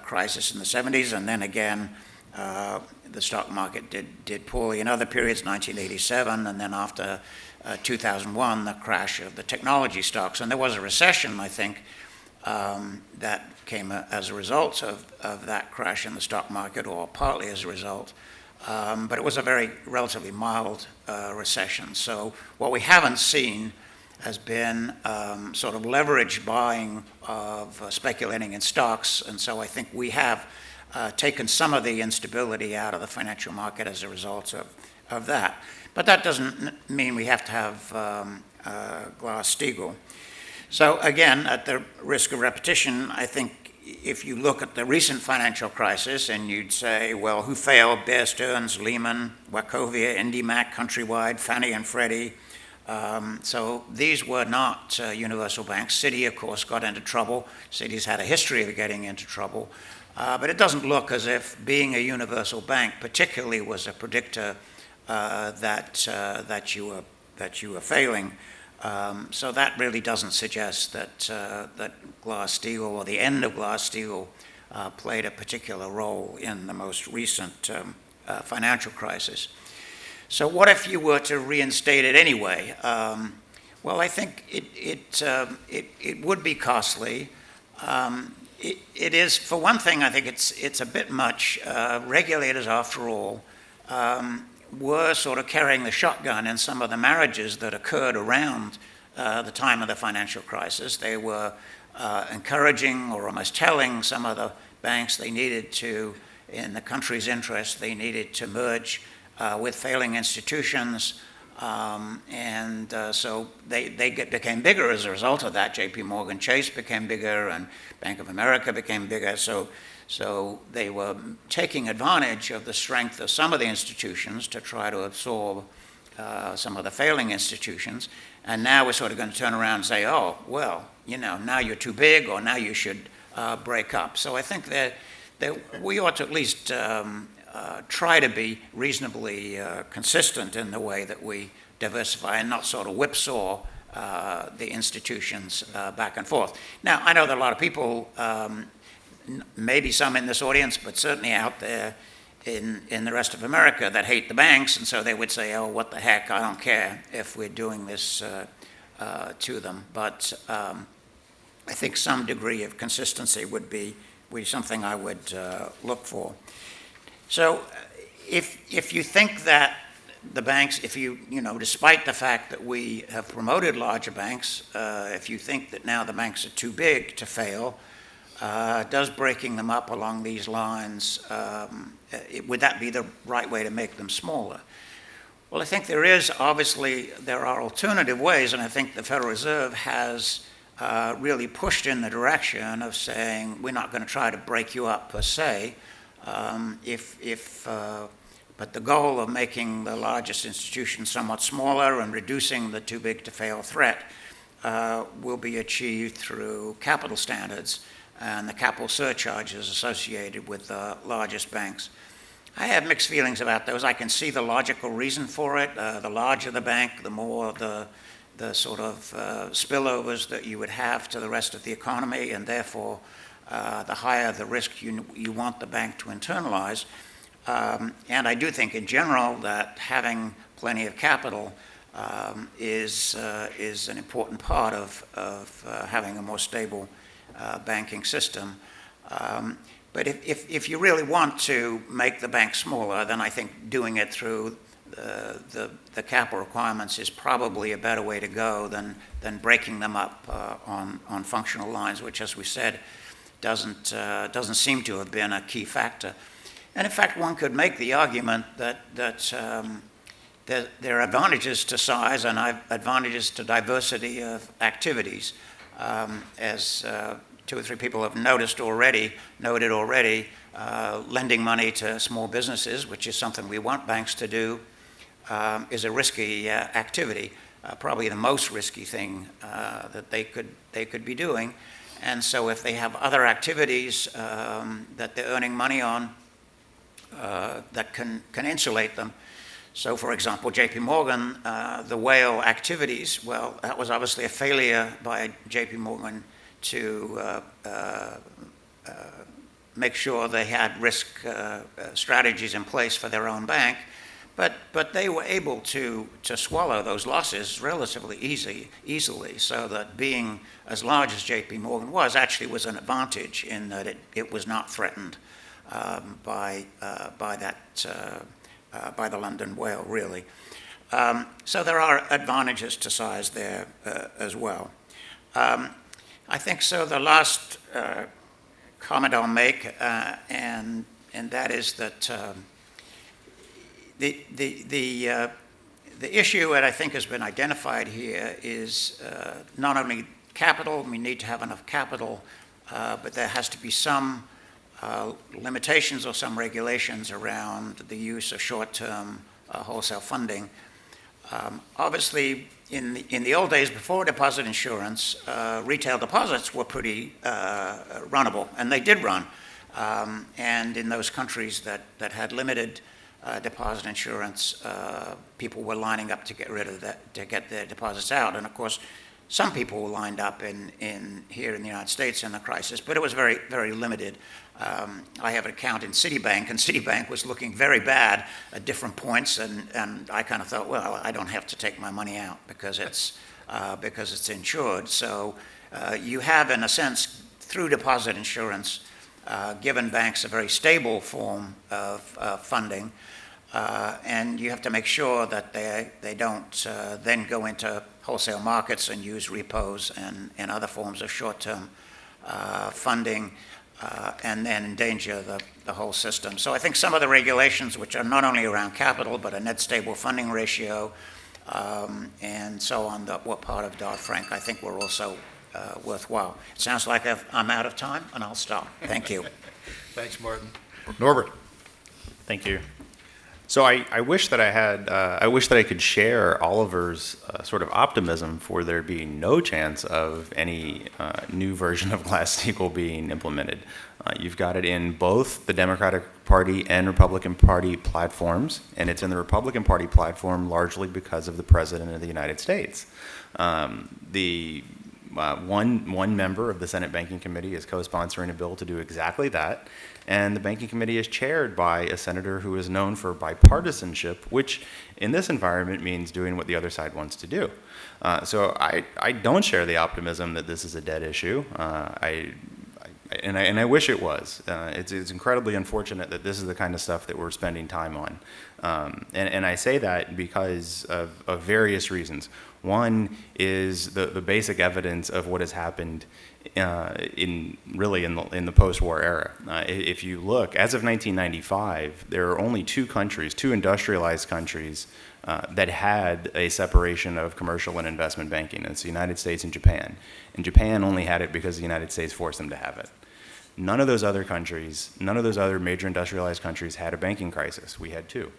Speaker 4: crisis in the 70s. And then again, the stock market did poorly in other periods, 1987, and then after 2001, the crash of the technology stocks. And there was a recession, I think, that came as a result of that crash in the stock market, or partly as a result. But it was a very relatively mild recession. So what we haven't seen has been sort of leverage buying of speculating in stocks. And so I think we have taken some of the instability out of the financial market as a result of that. But that doesn't mean we have to have Glass-Steagall. So again, at the risk of repetition, I think if you look at the recent financial crisis and you'd say, well, who failed? Bear Stearns, Lehman, Wachovia, IndyMac, Countrywide, Fannie and Freddie. So these were not universal banks. Citi, of course, got into trouble. Citi's had a history of getting into trouble. But it doesn't look as if being a universal bank particularly was a predictor that you were failing. So that really doesn't suggest that Glass-Steagall or the end of Glass-Steagall played a particular role in the most recent financial crisis. So what if you were to reinstate it anyway? Well, I think it would be costly. It is, for one thing, I think it's a bit much. Regulators, after all, were sort of carrying the shotgun in some of the marriages that occurred around the time of the financial crisis. They were encouraging or almost telling some of the banks they needed to, in the country's interest, they needed to merge with failing institutions. So they became bigger as a result of that. J.P. Morgan Chase became bigger, and Bank of America became bigger. So they were taking advantage of the strength of some of the institutions to try to absorb some of the failing institutions. And now we're sort of going to turn around and say, oh, well, now you're too big, or now you should break up. So I think that we ought to at least try to be reasonably consistent in the way that we diversify and not sort of whipsaw the institutions back and forth. Now, I know that a lot of people, maybe some in this audience, but certainly out there in the rest of America, that hate the banks, and so they would say, oh, what the heck, I don't care if we're doing this to them. But I think some degree of consistency would be something I would look for. So if you think that the banks, despite the fact that we have promoted larger banks, if you think that now the banks are too big to fail, does breaking them up along these lines, would that be the right way to make them smaller? Well, I think there are alternative ways, and I think the Federal Reserve has really pushed in the direction of saying, we're not going to try to break you up per se, but the goal of making the largest institutions somewhat smaller and reducing the too big to fail threat will be achieved through capital standards and the capital surcharges associated with the largest banks. I have mixed feelings about those. I can see the logical reason for it. The larger the bank, the more the sort of spillovers that you would have to the rest of the economy, and therefore the higher the risk you want the bank to internalize. And I do think in general that having plenty of capital is an important part of having a more stable banking system. But if you really want to make the bank smaller, then I think doing it through the capital requirements is probably a better way to go than breaking them up on functional lines, which, as we said, doesn't seem to have been a key factor. And in fact, one could make the argument that there are advantages to size and advantages to diversity of activities. As 2 or 3 people have noted already, lending money to small businesses, which is something we want banks to do, is a risky activity, probably the most risky thing that they could be doing. And so if they have other activities that they're earning money on that can insulate them. So for example, JP Morgan, the whale activities, well, that was obviously a failure by JP Morgan to make sure they had risk strategies in place for their own bank. But they were able to swallow those losses relatively easily, so that being as large as J.P. Morgan was was an advantage in that it was not threatened by the London whale, really. So there are advantages to size there as well. I think so. The last comment I'll make, and that is that. The issue that I think has been identified here is not only capital, we need to have enough capital, but there has to be some limitations or some regulations around the use of short-term wholesale funding. Obviously, in the old days before deposit insurance, retail deposits were pretty runnable, and they did run. And in those countries that had limited deposit insurance, people were lining up to get rid of that, to get their deposits out. And of course, some people were lined up here in the United States in the crisis, but it was very, very limited. I have an account in Citibank, and Citibank was looking very bad at different points, and I kind of thought, well, I don't have to take my money out because it's insured. So you have, in a sense, through deposit insurance, given banks a very stable form of funding, and you have to make sure that they don't then go into wholesale markets and use repos and other forms of short-term funding and then endanger the whole system. So I think some of the regulations, which are not only around capital but a net stable funding ratio, and so on, what part of Dodd-Frank I think were also worthwhile. It sounds like I'm out of time, and I'll stop. Thank you.
Speaker 3: Thanks, Martin. Norbert?
Speaker 6: Thank you. So I wish that I wish that I could share Oliver's sort of optimism for there being no chance of any new version of Glass-Steagall being implemented. You've got it in both the Democratic Party and Republican Party platforms, and it's in the Republican Party platform largely because of the President of the United States. One member of the Senate Banking Committee is co-sponsoring a bill to do exactly that, and the Banking Committee is chaired by a senator who is known for bipartisanship, which in this environment means doing what the other side wants to do. So I don't share the optimism that this is a dead issue. And I wish it was. It's incredibly unfortunate that this is the kind of stuff that we're spending time on. And I say that because of various reasons. One is the basic evidence of what has happened in the post-war era. If you look, as of 1995, there are only two industrialized countries that had a separation of commercial and investment banking. It's the United States and Japan. And Japan only had it because the United States forced them to have it. None of those other countries, none of those other major industrialized countries had a banking crisis. We had two.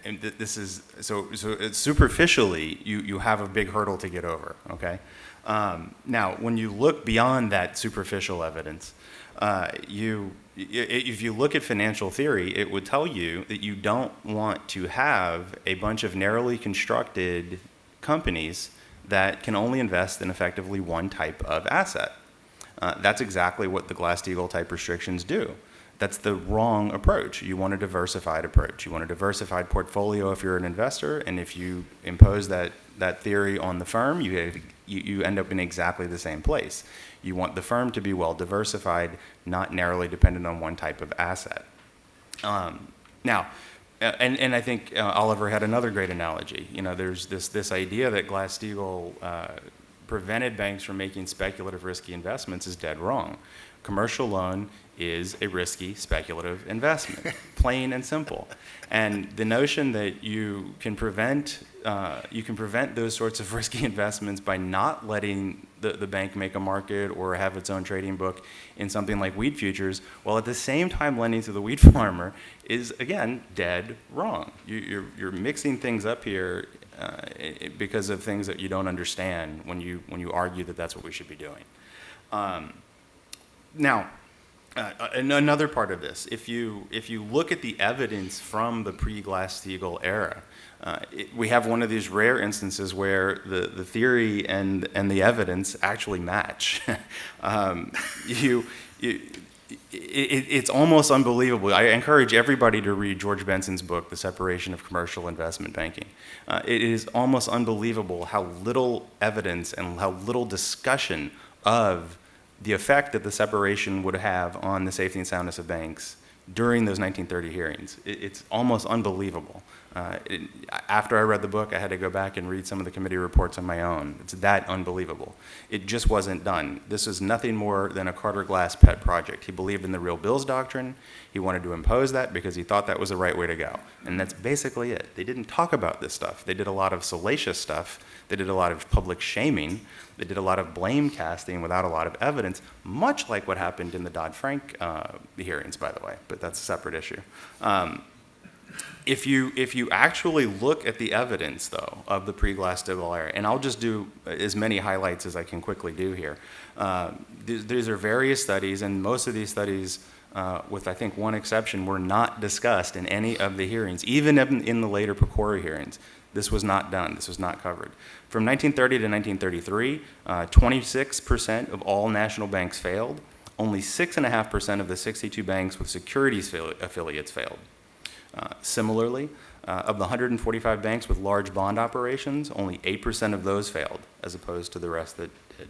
Speaker 6: And this is, so it's superficially, you have a big hurdle to get over, okay? Now, when you look beyond that superficial evidence, if you look at financial theory, it would tell you that you don't want to have a bunch of narrowly constructed companies that can only invest in effectively one type of asset. That's exactly what the Glass-Steagall type restrictions do. That's the wrong approach. You want a diversified approach. You want a diversified portfolio if you're an investor, and if you impose that theory on the firm, you end up in exactly the same place. You want the firm to be well diversified, not narrowly dependent on one type of asset. Now, and I think Oliver had another great analogy. You know, there's this idea that Glass-Steagall prevented banks from making speculative, risky investments is dead wrong. Commercial loan is a risky, speculative investment, plain and simple. And the notion that you can prevent those sorts of risky investments by not letting the bank make a market or have its own trading book in something like wheat futures, while at the same time lending to the wheat farmer, is again dead wrong. You're mixing things up here because of things that you don't understand when you argue that that's what we should be doing. Now, another part of this, if you look at the evidence from the pre-Glass-Steagall era, we have one of these rare instances where the theory and the evidence actually match. It's almost unbelievable. I encourage everybody to read George Benson's book, The Separation of Commercial Investment Banking. It is almost unbelievable how little evidence and how little discussion of the effect that the separation would have on the safety and soundness of banks during those 1930 hearings. It's almost unbelievable. After I read the book, I had to go back and read some of the committee reports on my own. It's that unbelievable. It just wasn't done. This was nothing more than a Carter Glass pet project. He believed in the real bills doctrine. He wanted to impose that because he thought that was the right way to go. And that's basically it. They didn't talk about this stuff. They did a lot of salacious stuff. They did a lot of public shaming. They did a lot of blame casting without a lot of evidence, much like what happened in the Dodd-Frank hearings, by the way, but that's a separate issue. If you actually look at the evidence, though, of the pre-Glass-Steagall era, and I'll just do as many highlights as I can quickly do here. These are various studies, and most of these studies, with I think one exception, were not discussed in any of the hearings, even in the later Pecora hearings. This was not done. This was not covered. From 1930 to 1933, 26% of all national banks failed. Only 6.5% of the 62 banks with securities affiliates failed. Similarly, of the 145 banks with large bond operations, only 8% of those failed, as opposed to the rest that did.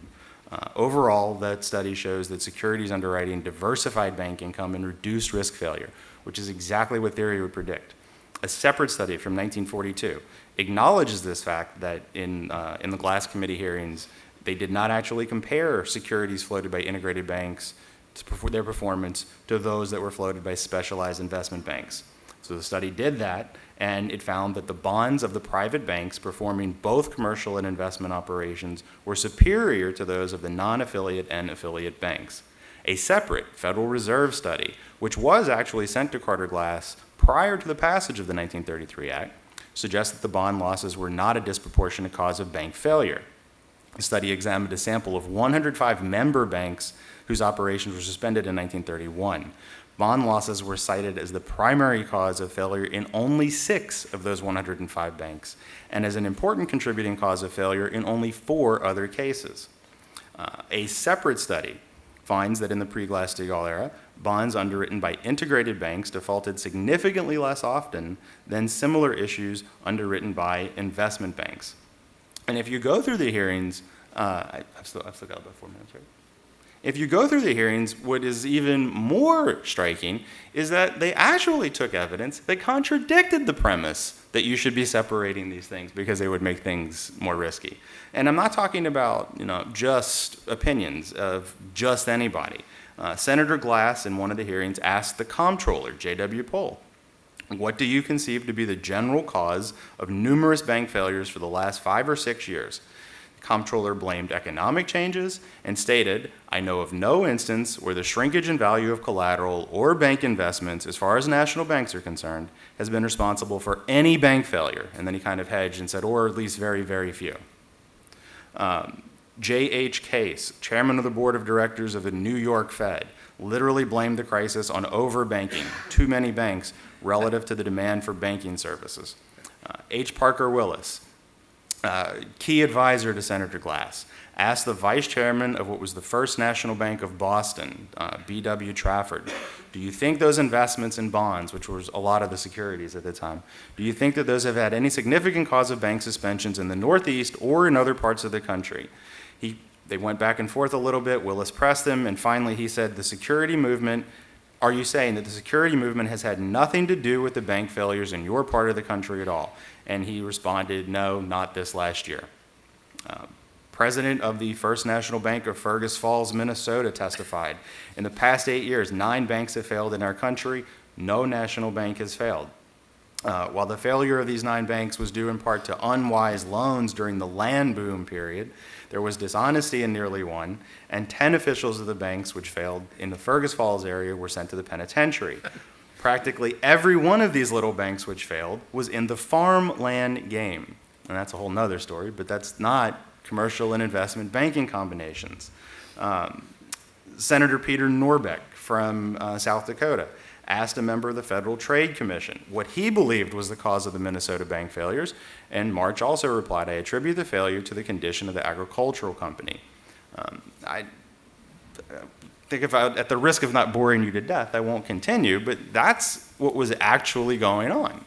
Speaker 6: Overall, that study shows that securities underwriting diversified bank income and reduced risk failure, which is exactly what theory would predict. A separate study from 1942 acknowledges this fact that in the Glass Committee hearings, they did not actually compare securities floated by integrated banks to their performance to those that were floated by specialized investment banks. So the study did that, and it found that the bonds of the private banks performing both commercial and investment operations were superior to those of the non-affiliate and affiliate banks. A separate Federal Reserve study, which was actually sent to Carter Glass prior to the passage of the 1933 Act, suggests that the bond losses were not a disproportionate cause of bank failure. The study examined a sample of 105 member banks whose operations were suspended in 1931. Bond losses were cited as the primary cause of failure in only 6 of those 105 banks, and as an important contributing cause of failure in only 4 other cases. A separate study finds that in the pre-Glass-Steagall era, bonds underwritten by integrated banks defaulted significantly less often than similar issues underwritten by investment banks. And if you go through the hearings, I've still got about 4 minutes, right? If you go through the hearings, what is even more striking is that they actually took evidence that contradicted the premise that you should be separating these things because they would make things more risky. And I'm not talking about, just opinions of just anybody. Senator Glass, in one of the hearings, asked the comptroller, J.W. Pohl, what do you conceive to be the general cause of numerous bank failures for the last 5 or 6 years? The comptroller blamed economic changes and stated, I know of no instance where the shrinkage in value of collateral or bank investments, as far as national banks are concerned, has been responsible for any bank failure. And then he kind of hedged and said, or at least very, very few. J.H. Case, chairman of the board of directors of the New York Fed, literally blamed the crisis on overbanking, too many banks, relative to the demand for banking services. H. Parker Willis, key advisor to Senator Glass, asked the vice chairman of what was the First National Bank of Boston, B.W. Trafford, do you think those investments in bonds, which was a lot of the securities at the time, do you think that those have had any significant cause of bank suspensions in the Northeast or in other parts of the country? They went back and forth a little bit. Willis pressed him, and finally he said, the security movement, are you saying that the security movement has had nothing to do with the bank failures in your part of the country at all? And he responded, no, not this last year. President of the First National Bank of Fergus Falls, Minnesota, testified, in the past 8 years, 9 banks have failed in our country. No national bank has failed. While the failure of these 9 banks was due in part to unwise loans during the land boom period, there was dishonesty in nearly 1, and 10 officials of the banks which failed in the Fergus Falls area were sent to the penitentiary. Practically every one of these little banks which failed was in the farmland game. And that's a whole nother story, but that's not commercial and investment banking combinations. Senator Peter Norbeck from South Dakota asked a member of the Federal Trade Commission what he believed was the cause of the Minnesota bank failures, and March also replied, I attribute the failure to the condition of the agricultural company. I think at the risk of not boring you to death, I won't continue, but that's what was actually going on.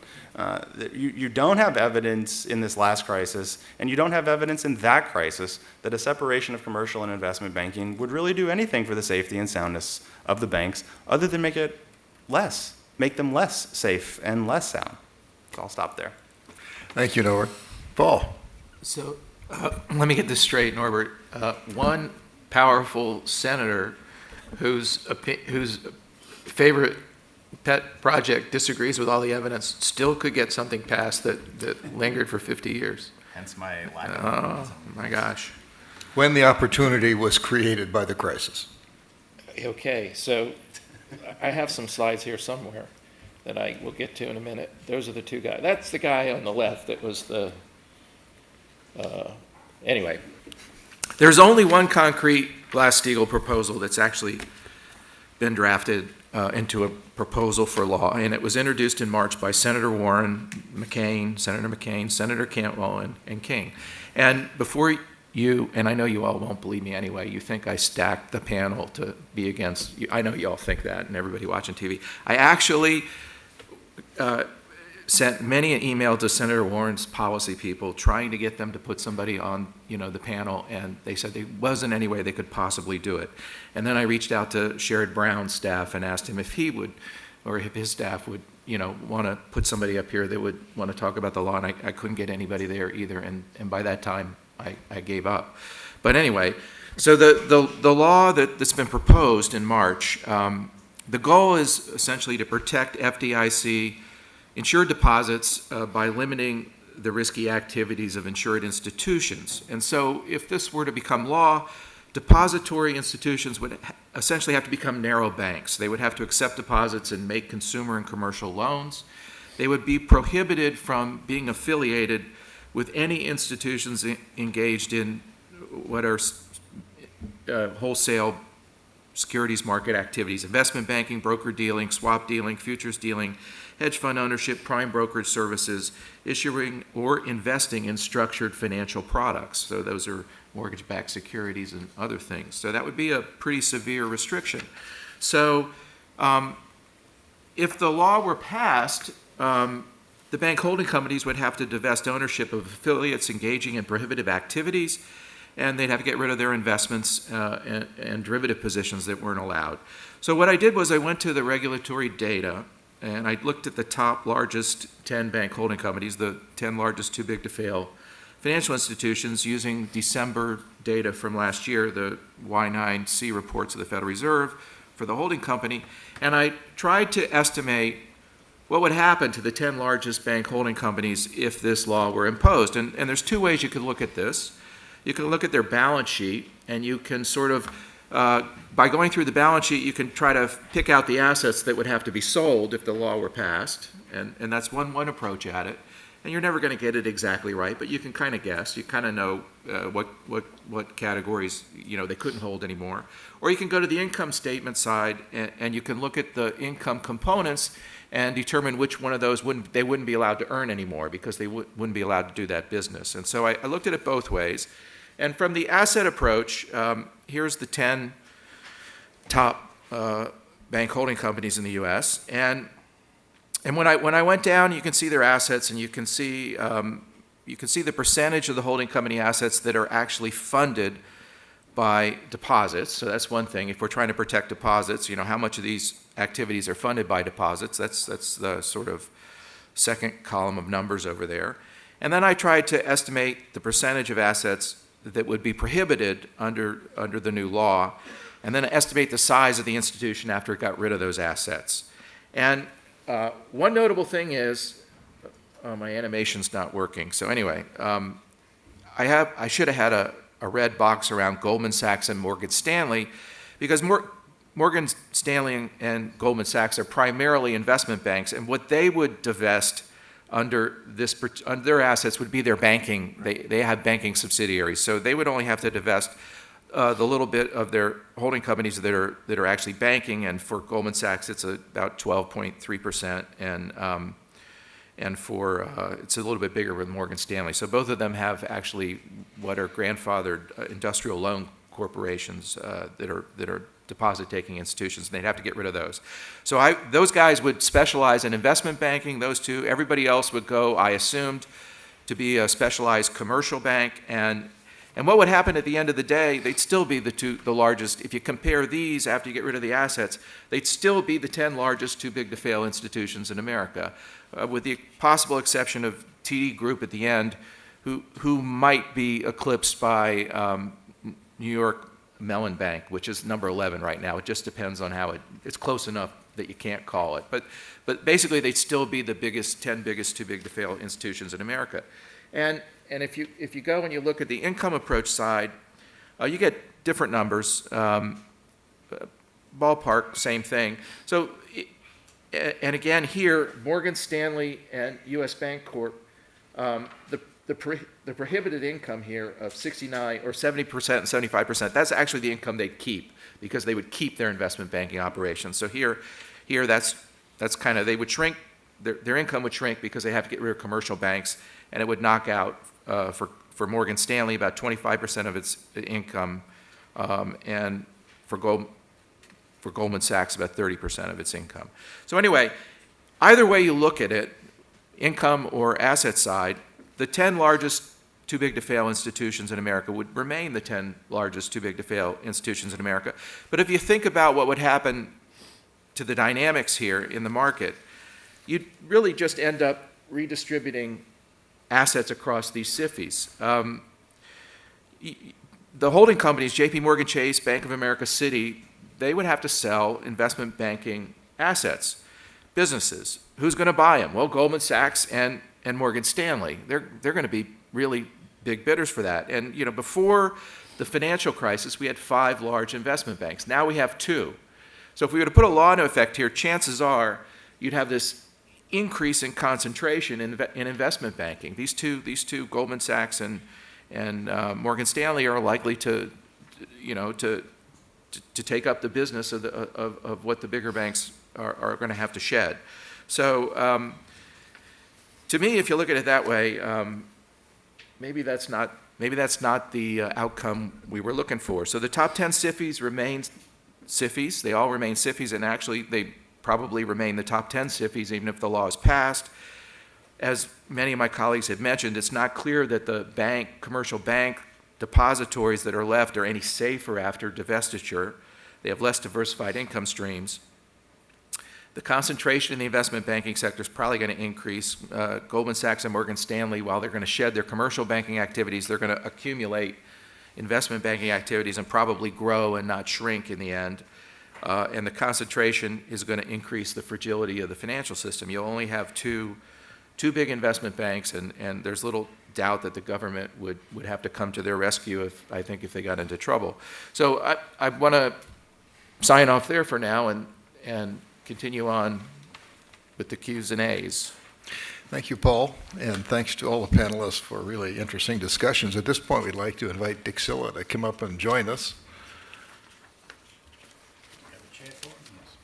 Speaker 6: You don't have evidence in this last crisis, and you don't have evidence in that crisis that a separation of commercial and investment banking would really do anything for the safety and soundness of the banks other than make them less safe and less sound. So I'll stop there.
Speaker 3: Thank you, Norbert. Paul.
Speaker 1: So let me get this straight, Norbert. One powerful senator whose favorite pet project disagrees with all the evidence still could get something passed that lingered for 50 years.
Speaker 7: Hence my lack of
Speaker 1: Oh, my gosh.
Speaker 3: When the opportunity was created by the crisis.
Speaker 1: Okay, so I have some slides here somewhere that I will get to in a minute. Those are the 2 guys. That's the guy on the left that was the, anyway. There's only one concrete Glass-Steagall proposal that's actually been drafted into a proposal for law, and it was introduced in March by Senator Warren, Senator McCain, Senator Cantwell, and King. And before you, and I know you all won't believe me anyway, you think I stacked the panel to be against you. I know you all think that, and everybody watching TV. I actually sent many an email to Senator Warren's policy people trying to get them to put somebody on, the panel, and they said there wasn't any way they could possibly do it. And then I reached out to Sherrod Brown's staff and asked him if he would, or if his staff would, want to put somebody up here that would want to talk about the law, and I couldn't get anybody there either, and by that time, I gave up. But anyway, so the law that's been proposed in March, the goal is essentially to protect FDIC insured deposits by limiting the risky activities of insured institutions. And so if this were to become law, depository institutions would essentially have to become narrow banks. They would have to accept deposits and make consumer and commercial loans. They would be prohibited from being affiliated with any institutions engaged in what are wholesale securities market activities, investment banking, broker dealing, swap dealing, futures dealing, hedge fund ownership, prime brokerage services, issuing or investing in structured financial products. So those are mortgage-backed securities and other things. So that would be a pretty severe restriction. So if the law were passed, the bank holding companies would have to divest ownership of affiliates engaging in prohibitive activities, and they'd have to get rid of their investments and derivative positions that weren't allowed. So what I did was I went to the regulatory data, and I looked at the top largest 10 bank holding companies, the 10 largest too big to fail financial institutions, using December data from last year, the Y9C reports of the Federal Reserve for the holding company, and I tried to estimate what would happen to the 10 largest bank holding companies if this law were imposed. And there's two ways you could look at this. You can look at their balance sheet, and you can sort of, by going through the balance sheet, you can try to pick out the assets that would have to be sold if the law were passed, and that's one approach at it. And you're never going to get it exactly right, but you can kind of guess. You kind of know what categories they couldn't hold anymore. Or you can go to the income statement side, and you can look at the income components and determine which one of those they wouldn't be allowed to earn anymore because they wouldn't be allowed to do that business. And so I looked at it both ways. And from the asset approach, here's the 10 top bank holding companies in the U.S. And when I went down, you can see their assets, and you can see the percentage of the holding company assets that are actually funded by deposits. So that's one thing. If we're trying to protect deposits, how much of these activities are funded by deposits? That's the sort of second column of numbers over there. And then I tried to estimate the percentage of assets that would be prohibited under the new law, and then estimate the size of the institution after it got rid of those assets. And one notable thing is, my animation's not working. So anyway, I should have had a red box around Goldman Sachs and Morgan Stanley, because Morgan Stanley and Goldman Sachs are primarily investment banks, and what they would divest under their assets would be their banking. They have banking subsidiaries, so they would only have to divest the little bit of their holding companies that are actually banking, and for Goldman Sachs it's about 12.3%, and for it's a little bit bigger with Morgan Stanley. So both of them have actually what are grandfathered industrial loan corporations that are deposit-taking institutions, and they'd have to get rid of those. So those guys would specialize in investment banking, those two. Everybody else would go, I assumed, to be a specialized commercial bank, and what would happen at the end of the day, they'd still be the largest. If you compare these after you get rid of the assets, they'd still be the 10 largest too big to fail institutions in America, with the possible exception of TD Group at the end, who might be eclipsed by New York Mellon Bank, which is number 11 right now. It just depends on how it's close enough that you can't call it. But basically, they'd still be the 10 biggest too big to fail institutions in America. And if you go and you look at the income approach side, you get different numbers. Ballpark, same thing. So, and again here, Morgan Stanley and U.S. Bancorp, the prohibited income here of 69 or 70% and 75%, that's actually the income they'd keep, because they would keep their investment banking operations. So here that's kind of, they would shrink, their income would shrink because they have to get rid of commercial banks, and it would knock out for Morgan Stanley about 25% of its income, and for Goldman Sachs about 30% of its income. So anyway, either way you look at it, income or asset side, the 10 largest too big to fail institutions in America would remain the 10 largest too big to fail institutions in America. But if you think about what would happen to the dynamics here in the market, you'd really just end up redistributing assets across these SIFIs. The holding companies, JP Morgan Chase, Bank of America, Citi, they would have to sell investment banking assets. businesses. Who's going to buy them? Well, Goldman Sachs and Morgan Stanley. They're going to be really big bidders for that. And before the financial crisis, we had 5 large investment banks. Now we have 2. So if we were to put a law into effect here, chances are you'd have this increase in concentration in investment banking. These two, Goldman Sachs and Morgan Stanley, are likely to take up the business of what the bigger banks are going to have to shed. So to me, if you look at it that way, maybe that's not the outcome we were looking for. So the top 10 SIFIs remain SIFIs. They all remain SIFIs, and actually they probably remain the top 10 SIFIs even if the law is passed. As many of my colleagues have mentioned, it's not clear that the commercial bank depositories that are left are any safer after divestiture. They have less diversified income streams. The concentration in the investment banking sector is probably going to increase. Goldman Sachs and Morgan Stanley, while they're going to shed their commercial banking activities, they're going to accumulate investment banking activities and probably grow and not shrink in the end. And the concentration is going to increase the fragility of the financial system. You'll only have two big investment banks, and there's little doubt that the government would have to come to their rescue if they got into trouble. So I want to sign off there for now and continue on with the Q's and A's.
Speaker 3: Thank you, Paul, and thanks to all the panelists for really interesting discussions. At this point, we'd like to invite Dick Silla to come up and join us.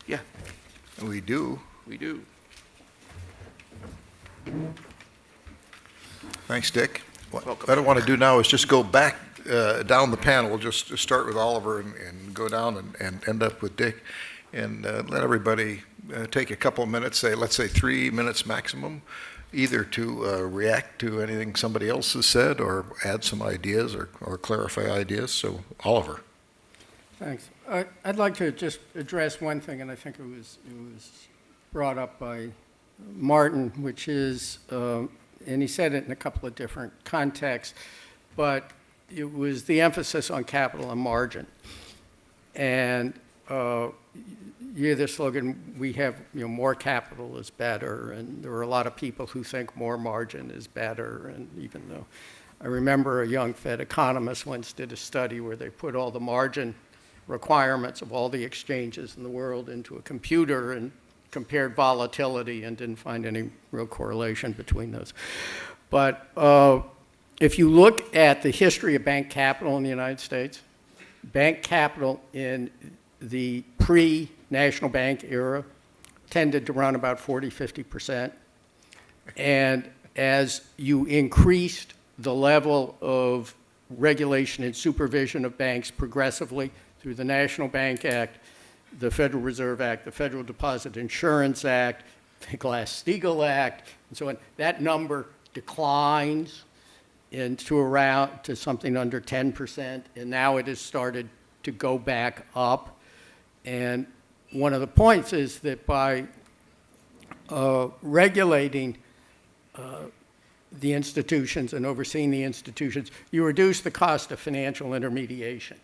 Speaker 1: Yeah,
Speaker 3: We do.
Speaker 1: we do.
Speaker 3: Thanks, Dick.
Speaker 1: Welcome.
Speaker 3: What I want to do now is just go back down the panel, just to start with Oliver and go down and end up with Dick, and let everybody take a couple of minutes, let's say 3 minutes maximum, either to react to anything somebody else has said or add some ideas or clarify ideas. So, Oliver.
Speaker 5: Thanks. I'd like to just address one thing, and I think it was brought up by Martin, which is, and he said it in a couple of different contexts, but it was the emphasis on capital and margin. And you hear the slogan, we have, more capital is better, and there are a lot of people who think more margin is better, and even though I remember a young Fed economist once did a study where they put all the margin requirements of all the exchanges in the world into a computer and compared volatility and didn't find any real correlation between those. But if you look at the history of bank capital in the United States, bank capital in the pre-National Bank era tended to run about 40–50%. And as you increased the level of regulation and supervision of banks progressively through the National Bank Act, the Federal Reserve Act, the Federal Deposit Insurance Act, the Glass-Steagall Act, and so on, that number declines to something under 10%, and now it has started to go back up. And one of the points is that by regulating the institutions and overseeing the institutions, you reduce the cost of financial intermediation,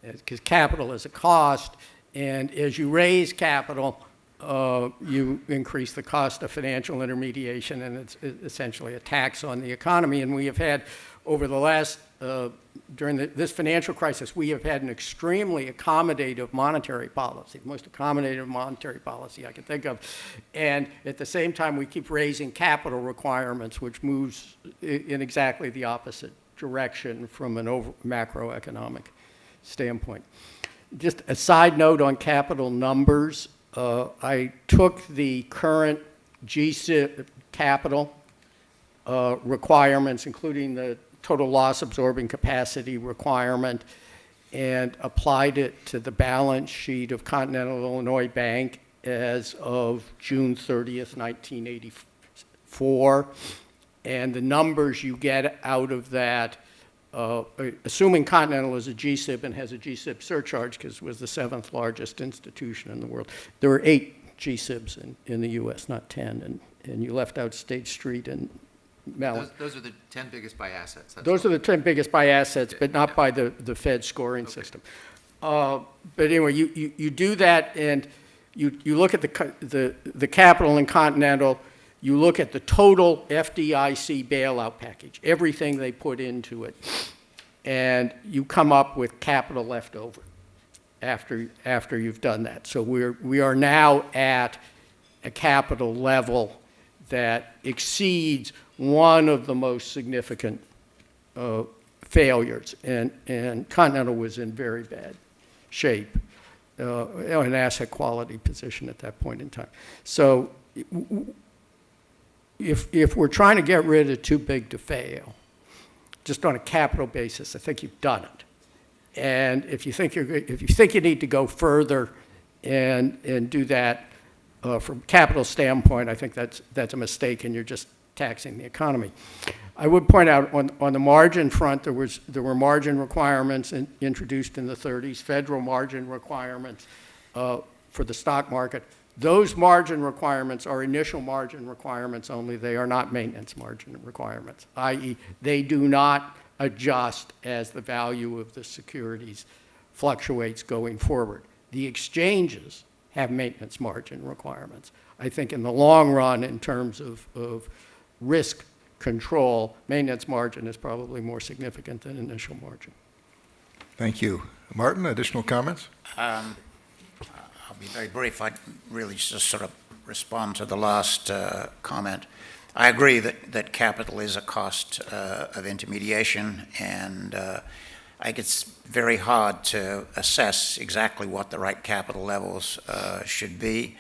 Speaker 5: because capital is a cost, and as you raise capital, you increase the cost of financial intermediation, and it's essentially a tax on the economy. And we have had, over the last, during this financial crisis, we have had an extremely accommodative monetary policy, the most accommodative monetary policy I can think of. And at the same time, we keep raising capital requirements, which moves in exactly the opposite direction from an macroeconomic standpoint. Just a side note on capital numbers. I took the current GSIB capital requirements, including the total loss absorbing capacity requirement, and applied it to the balance sheet of Continental Illinois Bank as of June 30th, 1984. And the numbers you get out of that, assuming Continental is a GSIB and has a GSIB surcharge because it was the 7th largest institution in the world. There were 8 GSIBs in the U.S., not 10, and you left out State Street and Mellon.
Speaker 1: Those are the 10 biggest by assets.
Speaker 5: Those are the 10 biggest by assets, but not by the Fed scoring system. But anyway, you do that, and you look at the capital in Continental, you look at the total FDIC bailout package, everything they put into it, and you come up with capital left over after you've done that. So we are now at a capital level that exceeds one of the most significant failures, and Continental was in very bad shape, an asset quality position at that point in time. So if we're trying to get rid of too big to fail, just on a capital basis, I think you've done it. And if you think you need to go further and do that from a capital standpoint, I think that's a mistake, and you're just taxing the economy. I would point out on the margin front, there were margin requirements introduced in the 30s, federal margin requirements for the stock market. Those margin requirements are initial margin requirements only. They are not maintenance margin requirements, i.e. they do not adjust as the value of the securities fluctuates going forward. The exchanges have maintenance margin requirements. I think in the long run, in terms of risk control, maintenance margin is probably more significant than initial margin.
Speaker 3: Thank you. Martin, additional comments?
Speaker 4: I'll be very brief. I'd really just sort of respond to the last comment. I agree that capital is a cost of intermediation, and I think it's very hard to assess exactly what the right capital levels should be.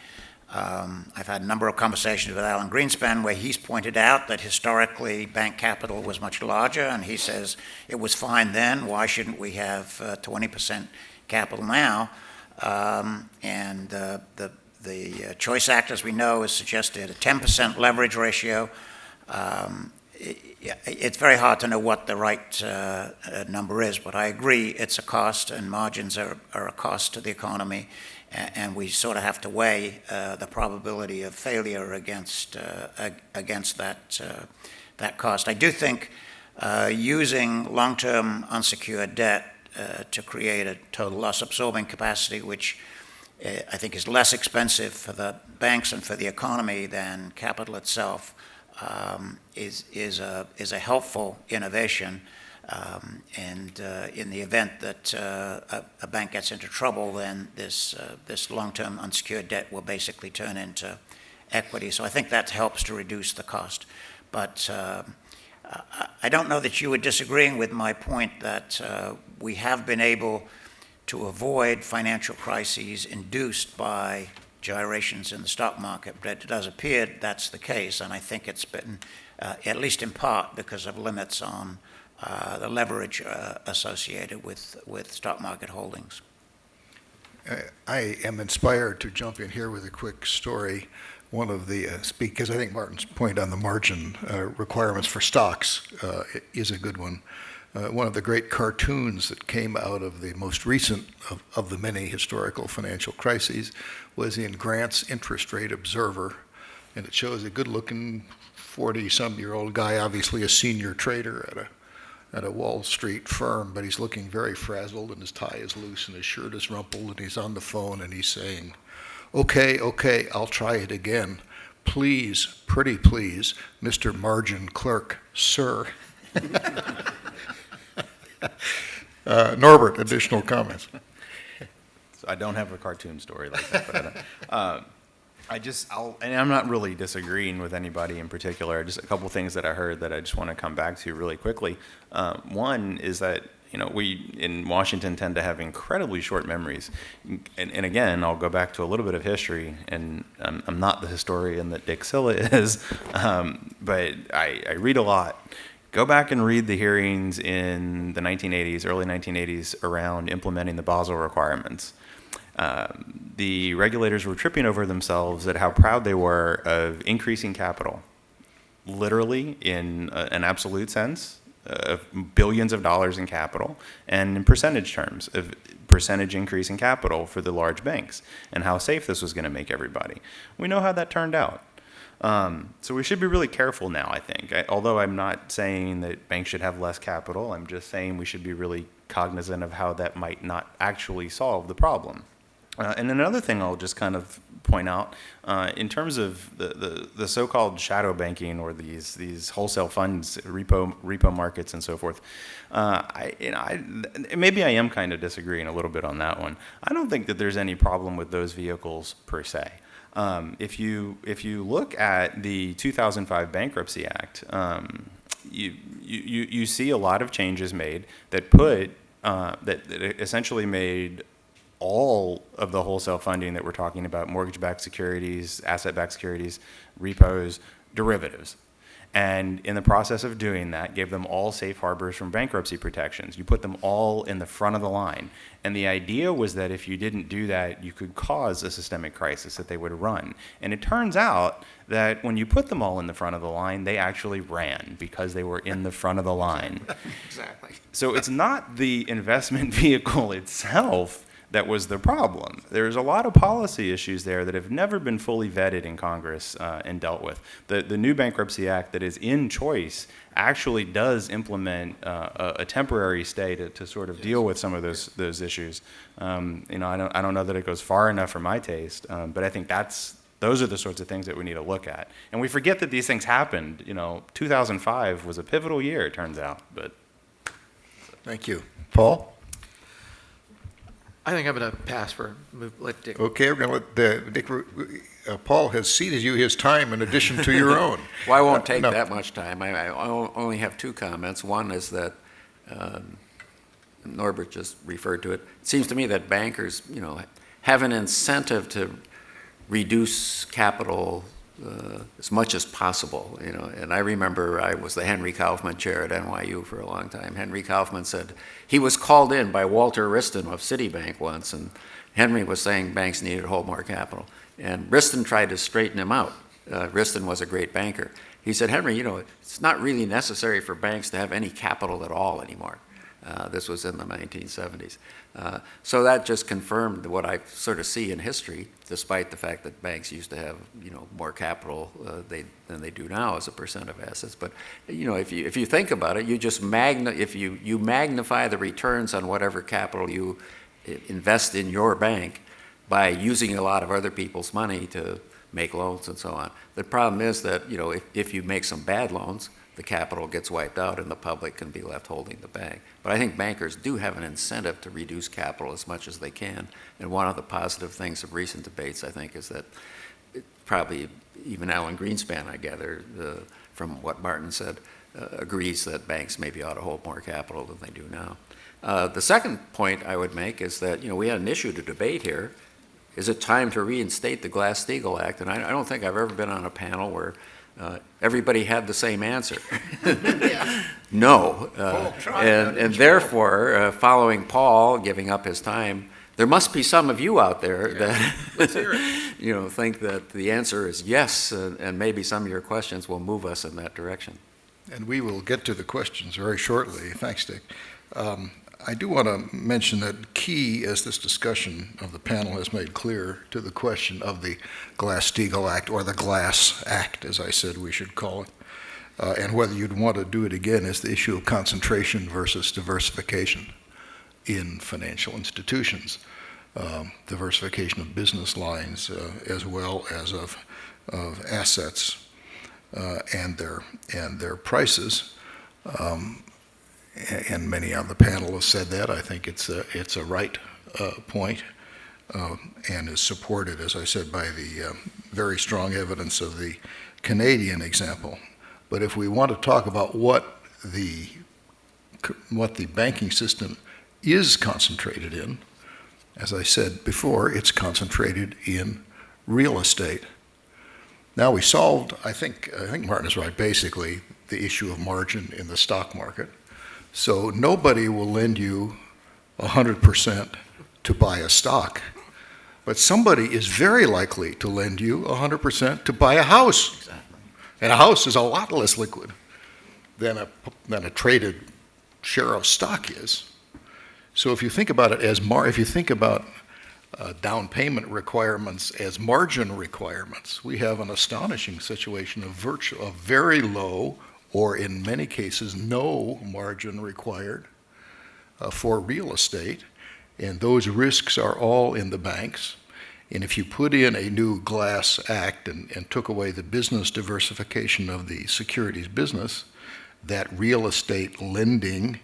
Speaker 4: I've had a number of conversations with Alan Greenspan where he's pointed out that historically bank capital was much larger, and he says it was fine then. Why shouldn't we have 20% capital now? And the Choice Act, as we know, has suggested a 10% leverage ratio. It's very hard to know what the right number is, but I agree it's a cost, and margins are a cost to the economy, and we sort of have to weigh the probability of failure against that cost. I do think using long-term unsecured debt to create a total loss absorbing capacity, which I think is less expensive for the banks and for the economy than capital itself, is a helpful innovation. And in the event that a bank gets into trouble, then this long-term unsecured debt will basically turn into equity. So I think that helps to reduce the cost. But I don't know that you were disagreeing with my point that we have been able to avoid financial crises induced by gyrations in the stock market, but it does appear that's the case, and I think it's been, at least in part, because of limits on the leverage associated with stock market holdings.
Speaker 3: I am inspired to jump in here with a quick story. One of the, because I think Martin's point on the margin requirements for stocks is a good one. One of the great cartoons that came out of the most recent of the many historical financial crises was in Grant's Interest Rate Observer, and it shows a good-looking 40-some-year-old guy, obviously a senior trader at a Wall Street firm, but he's looking very frazzled, and his tie is loose, and his shirt is rumpled, and he's on the phone, and he's saying, okay, I'll try it again. Please, pretty please, Mr. Margin Clerk, sir. Norbert, additional comments?
Speaker 6: So I don't have a cartoon story like that, but and I'm not really disagreeing with anybody in particular. Just a couple things that I heard that I just want to come back to really quickly. One is that, we in Washington tend to have incredibly short memories. And again, I'll go back to a little bit of history, and I'm not the historian that Dick Silla is, but I read a lot. Go back and read the hearings in the 1980s, early 1980s, around implementing the Basel requirements. The regulators were tripping over themselves at how proud they were of increasing capital, literally in an absolute sense, of billions of dollars in capital, and in percentage terms of percentage increase in capital for the large banks, and how safe this was going to make everybody. We know how that turned out. So we should be really careful now, I think. Although I'm not saying that banks should have less capital, I'm just saying we should be really cognizant of how that might not actually solve the problem. And another thing I'll just kind of point out, in terms of the so-called shadow banking or these wholesale funds, repo markets and so forth, maybe I am kind of disagreeing a little bit on that one. I don't think that there's any problem with those vehicles per se. If you look at the 2005 Bankruptcy Act, you see a lot of changes made that that essentially made all of the wholesale funding that we're talking about, mortgage-backed securities, asset-backed securities, repos, derivatives. And in the process of doing that, gave them all safe harbors from bankruptcy protections. You put them all in the front of the line. And the idea was that if you didn't do that, you could cause a systemic crisis that they would run. And it turns out that when you put them all in the front of the line, they actually ran because they were in the front of the line.
Speaker 4: Exactly.
Speaker 6: So it's not the investment vehicle itself that was the problem. There's a lot of policy issues there that have never been fully vetted in Congress and dealt with. The new Bankruptcy Act that is in choice actually does implement a temporary stay to sort of deal with some of those issues. I don't know that it goes far enough for my taste, but I think those are the sorts of things that we need to look at. And we forget that these things happened. 2005 was a pivotal year, it turns out. But
Speaker 3: Thank you. Paul?
Speaker 1: I think I'm going to pass let Dick.
Speaker 3: Okay, we're going to let Dick, Paul has ceded you his time in addition to your own.
Speaker 2: Well, I won't take
Speaker 3: No.
Speaker 2: that much time. I only have two comments. One is that Norbert just referred to it. It seems to me that bankers, have an incentive to reduce capital as much as possible, And I remember I was the Henry Kaufman chair at NYU for a long time. Henry Kaufman said he was called in by Walter Wriston of Citibank once, and Henry was saying banks needed to hold more capital. And Wriston tried to straighten him out. Wriston was a great banker. He said, Henry, it's not really necessary for banks to have any capital at all anymore. This was in the 1970s. So that just confirmed what I sort of see in history, despite the fact that banks used to have, more capital than they do now as a percent of assets. But, if you think about it, you just if you magnify the returns on whatever capital you invest in your bank by using a lot of other people's money to make loans and so on. The problem is that, if you make some bad loans, the capital gets wiped out and the public can be left holding the bank. But I think bankers do have an incentive to reduce capital as much as they can. And one of the positive things of recent debates, I think, is that probably even Alan Greenspan, I gather, from what Martin said, agrees that banks maybe ought to hold more capital than they do now. The second point I would make is that, we had an issue to debate here. Is it time to reinstate the Glass-Steagall Act? And I don't think I've ever been on a panel where everybody had the same answer. No. And therefore, following Paul giving up his time, there must be some of you out there that think that the answer is yes, and maybe some of your questions will move us in that direction.
Speaker 3: And we will get to the questions very shortly. Thanks, Dick. I do want to mention that key, as this discussion of the panel has made clear, to the question of the Glass-Steagall Act, or the Glass Act, as I said we should call it, and whether you'd want to do it again, is the issue of concentration versus diversification in financial institutions, diversification of business lines as well as of assets and their prices. And many on the panel have said that. I think it's a right point, and is supported, as I said, by the very strong evidence of the Canadian example. But if we want to talk about what the banking system is concentrated in, as I said before, it's concentrated in real estate. Now, we solved, I think Martin is right, basically, the issue of margin in the stock market. So nobody will lend you 100% to buy a stock, but somebody is very likely to lend you 100% to buy a house.
Speaker 4: Exactly.
Speaker 3: And a house is a lot less liquid than a traded share of stock is. So if you think about it as if you think about down payment requirements as margin requirements, we have an astonishing situation of very low, or in many cases no, margin required for real estate. And those risks are all in the banks. And if you put in a new Glass Act and took away the business diversification of the securities business, that real estate lending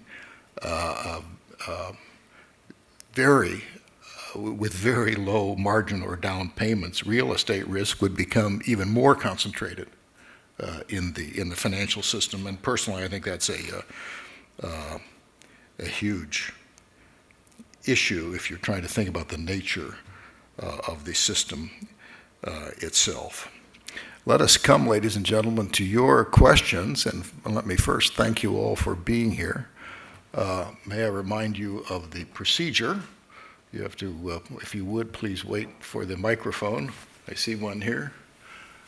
Speaker 3: with very low margin or down payments, real estate risk would become even more concentrated in the financial system. And personally, I think that's a huge issue if you're trying to think about the nature of the system itself. Let us come, ladies and gentlemen, to your questions, and let me first thank you all for being here. May I remind you of the procedure? You have to, if you would, please wait for the microphone. I see one here.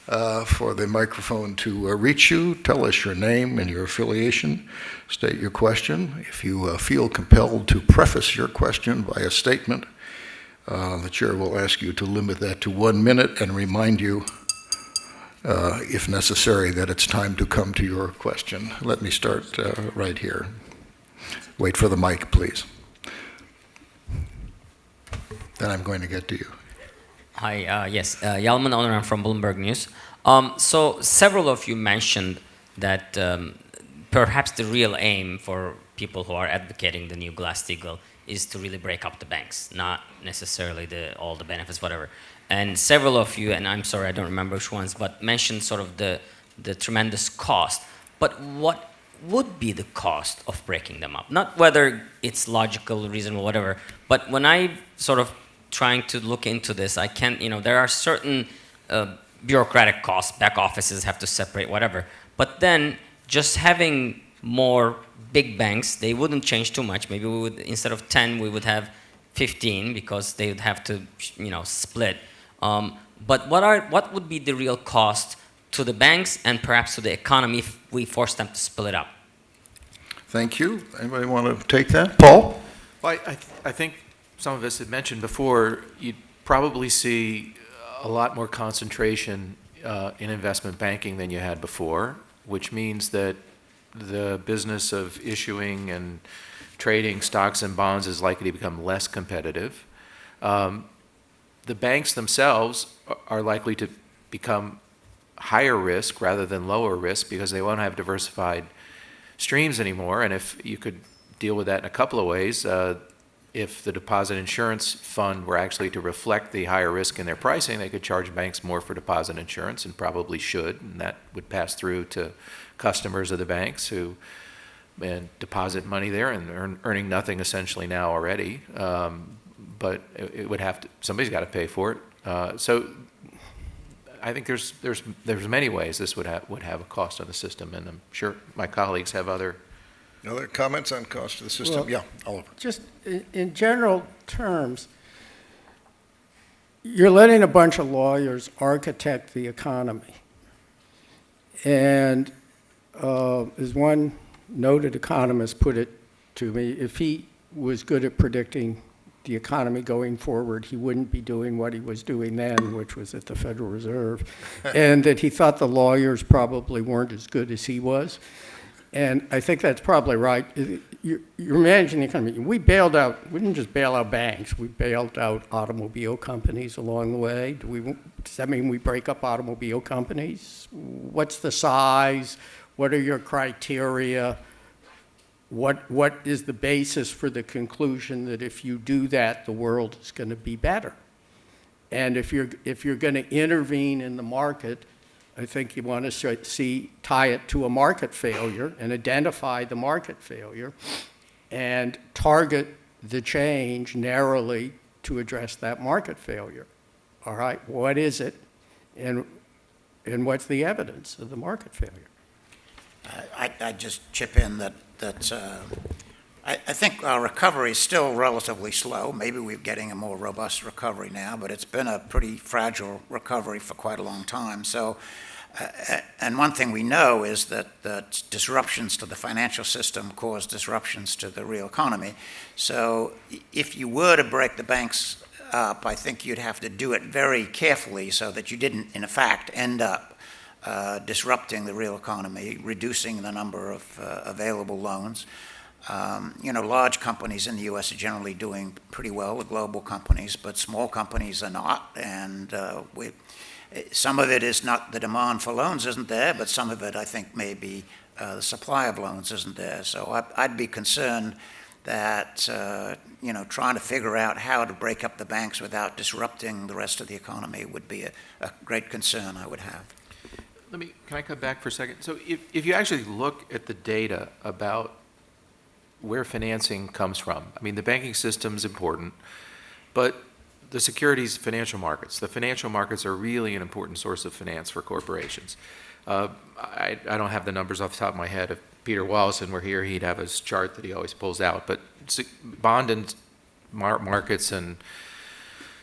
Speaker 3: For the microphone to reach you, tell us your name and your affiliation, state your question. If you feel compelled to preface your question by a statement, the chair will ask you to limit that to 1 minute and remind you, if necessary, that it's time to come to your question. Let me start right here. Wait for the mic, please. Then I'm going to get to you.
Speaker 7: Hi, yes, Yalman Onaran from Bloomberg News. So several of you mentioned that perhaps the real aim for people who are advocating the new Glass-Steagall is to really break up the banks, not necessarily all the benefits, whatever. And several of you, and I'm sorry, I don't remember which ones, but mentioned sort of the tremendous cost. But what would be the cost of breaking them up? Not whether it's logical, reasonable, whatever, but when I sort of trying to look into this, I can't, there are certain bureaucratic costs, back offices have to separate, whatever. But then just having more big banks, they wouldn't change too much. Maybe we would, instead of 10, we would have 15 because they would have to, split. But what would be the real cost to the banks and perhaps to the economy if we force them to split up?
Speaker 3: Thank you. Anybody want to take that? Paul?
Speaker 1: Well, I think some of us had mentioned before, you'd probably see a lot more concentration in investment banking than you had before, which means that the business of issuing and trading stocks and bonds is likely to become less competitive. The banks themselves are likely to become higher risk rather than lower risk because they won't have diversified streams anymore. And if you could deal with that in a couple of ways, if the deposit insurance fund were actually to reflect the higher risk in their pricing, they could charge banks more for deposit insurance, and probably should, and that would pass through to customers of the banks who deposit money there and earning nothing essentially now already. But it would have to, somebody's got to pay for it. So I think there's many ways this would have a cost on the system, and I'm sure my colleagues have other
Speaker 3: comments on cost of the system?
Speaker 5: Well,
Speaker 3: yeah, Oliver.
Speaker 5: Just in general terms, you're letting a bunch of lawyers architect the economy. And as one noted economist put it to me, if he was good at predicting the economy going forward, he wouldn't be doing what he was doing then, which was at the Federal Reserve, and that he thought the lawyers probably weren't as good as he was. And I think that's probably right. You're managing the economy. We didn't just bail out banks, we bailed out automobile companies along the way. Does that mean we break up automobile companies? What's the size? What are your criteria? What is the basis for the conclusion that if you do that, the world is going to be better? And if you're going to intervene in the market, I think you want to tie it to a market failure and identify the market failure and target the change narrowly to address that market failure. All right, what is it, and what's the evidence of the market failure?
Speaker 4: I'd just chip in that I think our recovery is still relatively slow. Maybe we're getting a more robust recovery now, but it's been a pretty fragile recovery for quite a long time. So, and one thing we know is that disruptions to the financial system cause disruptions to the real economy. So if you were to break the banks up, I think you'd have to do it very carefully so that you didn't, in fact, end up disrupting the real economy, reducing the number of available loans. Large companies in the U.S. are generally doing pretty well, the global companies, but small companies are not. And some of it is not the demand for loans isn't there, but some of it I think maybe the supply of loans isn't there. So I'd be concerned that, trying to figure out how to break up the banks without disrupting the rest of the economy would be a great concern I would have.
Speaker 1: Can I come back for a second? So if you actually look at the data about where financing comes from, I mean, the banking system is important, but the securities financial markets are really an important source of finance for corporations. I don't have the numbers off the top of my head. If Peter Wallison were here, he'd have his chart that he always pulls out. But bond and markets and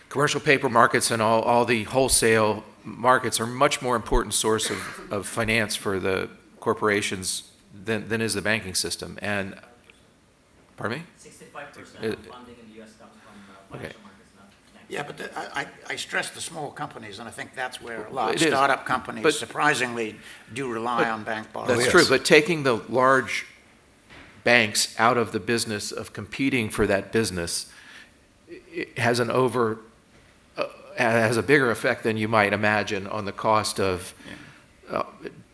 Speaker 1: commercial paper markets and all the wholesale markets are much more important source of finance for the corporations than is the banking system. And, pardon me?
Speaker 7: 65% of funding in the U.S. comes from financial markets, not banks.
Speaker 4: Yeah, but I stress the small companies, and I think that's where a lot of
Speaker 1: It is.
Speaker 4: startup companies
Speaker 1: But-
Speaker 4: surprisingly do rely on bank borrowing.
Speaker 1: That's true, but taking the large banks out of the business of competing for that business it has has a bigger effect than you might imagine on the cost of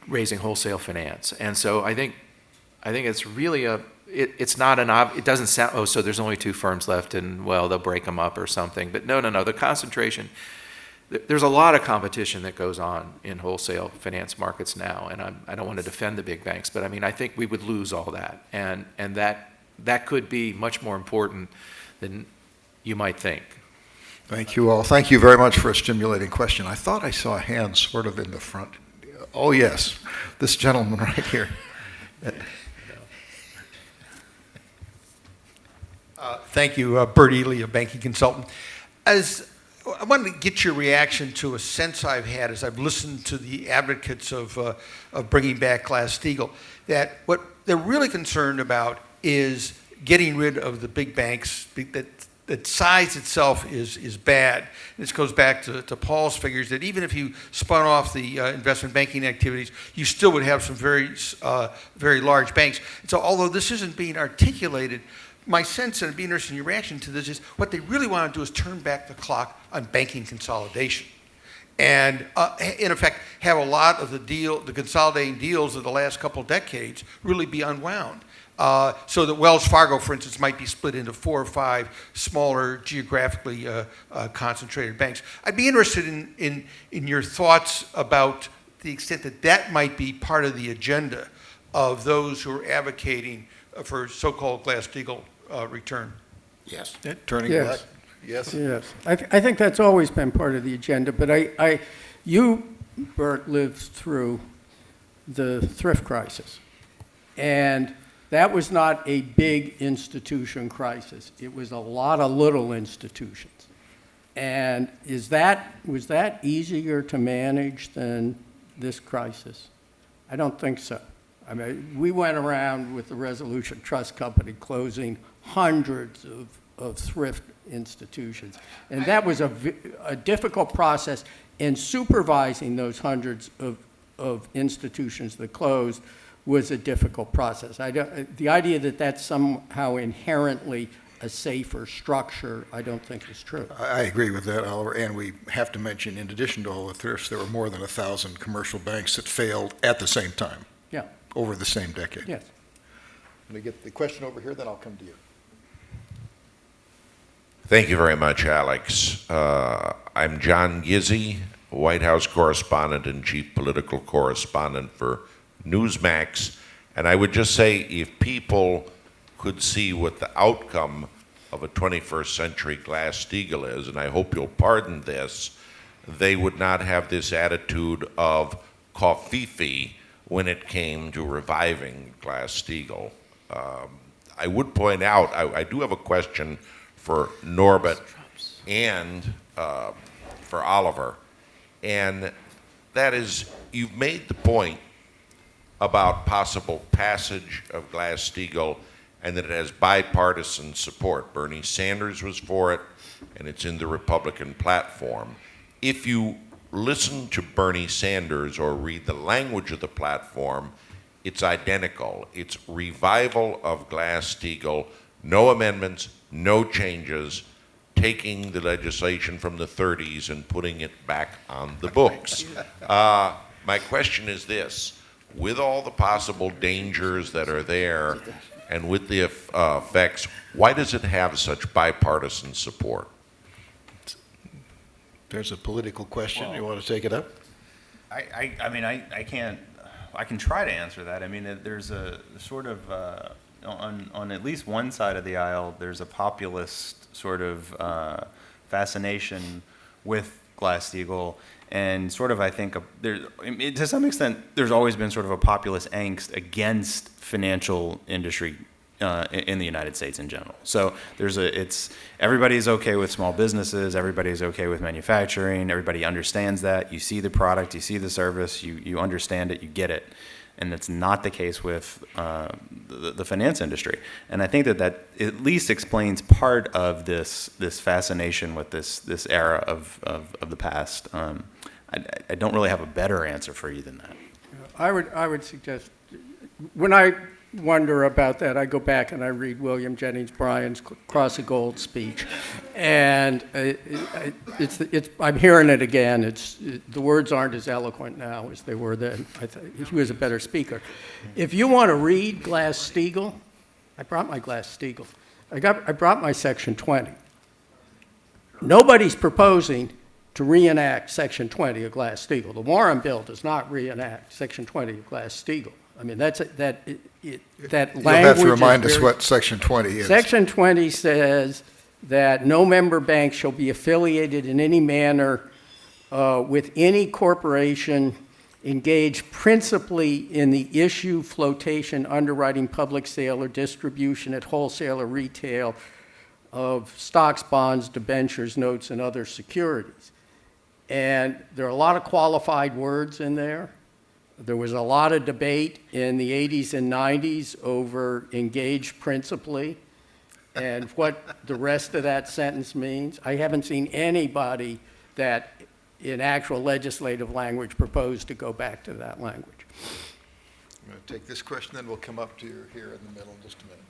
Speaker 1: raising wholesale finance. And so I think it's really it's not it doesn't sound, so there's only two firms left and, well, they'll break them up or something. But no, the concentration, there's a lot of competition that goes on in wholesale finance markets now. And I don't want to defend the big banks, but I mean, I think we would lose all that. And that could be much more important than you might think.
Speaker 3: Thank you all. Thank you very much for a stimulating question. I thought I saw a hand sort of in the front. Oh, yes, this gentleman right here.
Speaker 8: Thank you, Bert Ely, a banking consultant. I wanted to get your reaction to a sense I've had as I've listened to the advocates of bringing back Glass-Steagall, that what they're really concerned about is getting rid of the big banks, that size itself is bad. This goes back to Paul's figures that even if you spun off the investment banking activities, you still would have some very large banks. And so although this isn't being articulated, my sense, and I'd be interested in your reaction to this, is what they really want to do is turn back the clock on banking consolidation. And in effect, have a lot of the consolidating deals of the last couple of decades really be unwound. So that Wells Fargo, for instance, might be split into 4 or 5 smaller, geographically concentrated banks. I'd be interested in your thoughts about the extent that might be part of the agenda of those who are advocating for so-called Glass-Steagall return.
Speaker 4: Yes.
Speaker 3: Turning
Speaker 5: Yes.
Speaker 3: back. Yes.
Speaker 5: Yes, I think that's always been part of the agenda, but you, Bert, lived through the thrift crisis. And that was not a big institution crisis. It was a lot of little institutions. And was that easier to manage than this crisis? I don't think so. I mean, we went around with the Resolution Trust Company closing hundreds of thrift institutions. And that was a difficult process, and supervising those hundreds of institutions that closed was a difficult process. The idea that that's somehow inherently a safer structure, I don't think is true.
Speaker 3: I agree with that, Oliver, and we have to mention, in addition to all the thrifts, there were more than 1,000 commercial banks that failed at the same time.
Speaker 5: Yeah.
Speaker 3: Over the same decade.
Speaker 5: Yes.
Speaker 3: Let me get the question over here, then I'll come to you.
Speaker 9: Thank you very much, Alex. I'm John Gizzi, White House correspondent and chief political correspondent for Newsmax. And I would just say, if people could see what the outcome of a 21st century Glass-Steagall is, and I hope you'll pardon this, they would not have this attitude of covfefe when it came to reviving Glass-Steagall. I would point out, I do have a question for Norbert and for Oliver, and that is, you've made the point about possible passage of Glass-Steagall and that it has bipartisan support. Bernie Sanders was for it, and it's in the Republican platform. If you listen to Bernie Sanders or read the language of the platform, It's identical. It's revival of Glass-Steagall, no amendments, no changes, taking the legislation from the 30s and putting it back on the books. My question is this: with all the possible dangers that are there and with the effects, why does it have such bipartisan support?
Speaker 3: There's a political question. You want to take it up?
Speaker 6: I mean, I can't, I can try to answer that. I mean, there's a sort of, on at least one side of the aisle, there's a populist sort of fascination with Glass-Steagall, and sort of, I think, to some extent, there's always been sort of a populist angst against financial industry in the United States in general. So everybody's okay with small businesses, everybody's okay with manufacturing, everybody understands that. You see the product, you see the service, you understand it, you get it. And that's not the case with the finance industry. And I think that at least explains part of this fascination with this era of the past. I don't really have a better answer for you than that.
Speaker 5: I would suggest, when I wonder about that, I go back and I read William Jennings Bryan's Cross of Gold speech, and I'm hearing it again. The words aren't as eloquent now as they were then. He was a better speaker. If you want to read Glass-Steagall, I brought my Glass-Steagall. I brought my Section 20. Nobody's proposing to reenact Section 20 of Glass-Steagall. The Warren Bill does not reenact Section 20 of Glass-Steagall. I mean, that language.
Speaker 3: You'll have to remind us what Section 20 is.
Speaker 5: Section 20 says that no member bank shall be affiliated in any manner with any corporation engaged principally in the issue, flotation, underwriting, public sale, or distribution at wholesale or retail of stocks, bonds, debentures, notes, and other securities. And there are a lot of qualified words in there. There was a lot of debate in the 80s and 90s over engaged principally and what the rest of that sentence means. I haven't seen anybody that in actual legislative language proposed to go back to that language.
Speaker 3: I'm going to take this question, then we'll come up to you here in the middle in just a minute.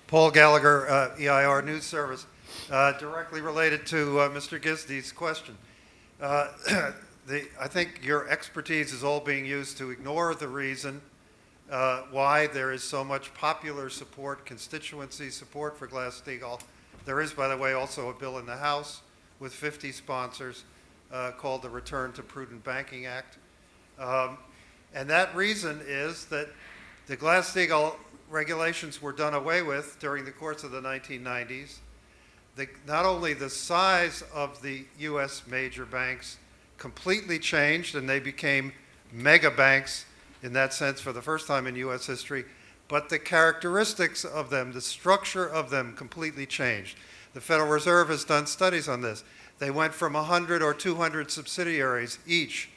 Speaker 10: Paul Gallagher, EIR News Service, directly related to Mr. Gisdy's question. I think your expertise is all being used to ignore the reason why there is so much popular support, constituency support for Glass-Steagall. There is, by the way, also a bill in the House with 50 sponsors called the Return to Prudent Banking Act. And that reason is that the Glass-Steagall regulations were done away with during the course of the 1990s. Not only the size of the U.S. major banks completely changed, and they became mega banks in that sense for the first time in U.S. history, but the characteristics of them, the structure of them completely changed. The Federal Reserve has done studies on this. They went from 100 or 200 subsidiaries each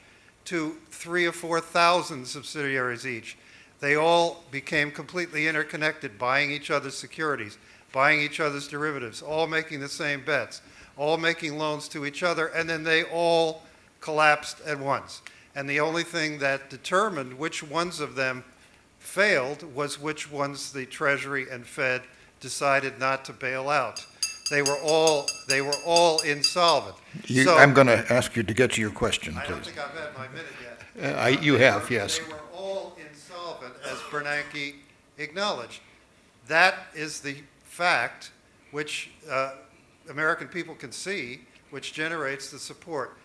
Speaker 10: to 3,000 or 4,000 subsidiaries each. They all became completely interconnected, buying each other's securities, buying each other's derivatives, all making the same bets, all making loans to each other, and then they all collapsed at once. And the only thing that determined which ones of them failed was which ones the Treasury and Fed decided not to bail out. They were all insolvent.
Speaker 3: I'm going to ask you to get to your question, please.
Speaker 10: I don't think I've had my minute yet.
Speaker 3: You have, yes.
Speaker 10: They were all insolvent, as Bernanke acknowledged. That is the fact which American people can see, which generates the support.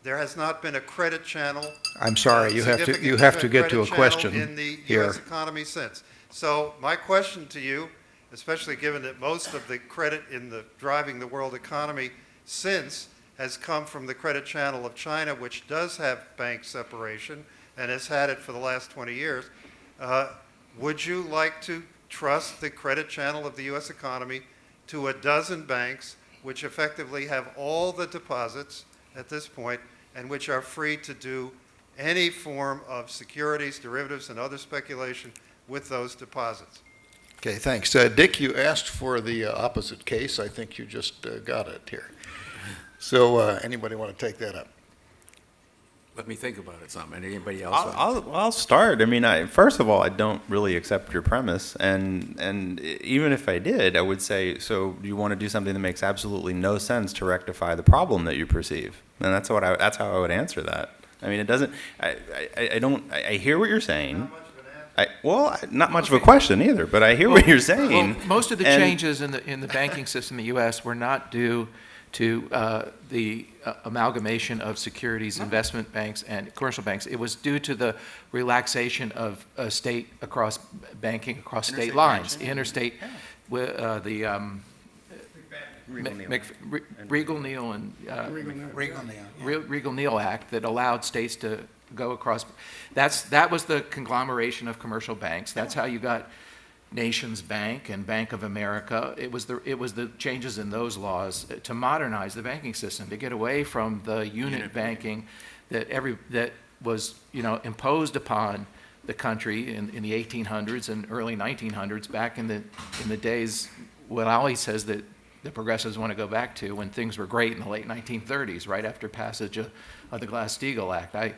Speaker 10: There has not been a credit channel.
Speaker 3: I'm sorry, you have to get to a question
Speaker 10: in the
Speaker 3: here.
Speaker 10: U.S. economy since. So my question to you, especially given that most of the credit in the driving the world economy since has come from the credit channel of China, which does have bank separation and has had it for the last 20 years, would you like to trust the credit channel of the U.S. economy to a dozen banks which effectively have all the deposits at this point and which are free to do any form of securities, derivatives, and other speculation with those deposits?
Speaker 3: Okay, thanks. Dick, you asked for the opposite case. I think you just got it here. So anybody want to take that up?
Speaker 2: Let me think about it some. Anybody else?
Speaker 6: I'll start. I mean, first of all, I don't really accept your premise, and even if I did, I would say, so you want to do something that makes absolutely no sense to rectify the problem that you perceive, and that's how I would answer that. I mean, it doesn't. I hear what you're saying. Not much of a question either, but I hear what you're saying.
Speaker 1: Well, most of the changes in the banking system in the U.S. were not due to the amalgamation of securities, investment banks, and commercial banks. It was due to the relaxation of state across banking across state lines, interstate, Regal-Neal and Regal-Neal Act that allowed states to go across. That was the conglomeration of commercial banks. That's how you got Nations Bank and Bank of America. It was the changes in those laws to modernize the banking system, to get away from the unit banking that was imposed upon the country in the 1800s and early 1900s, back in the days what Ali says that the progressives want to go back to, when things were great in the late 1930s, right after passage of the Glass-Steagall Act. I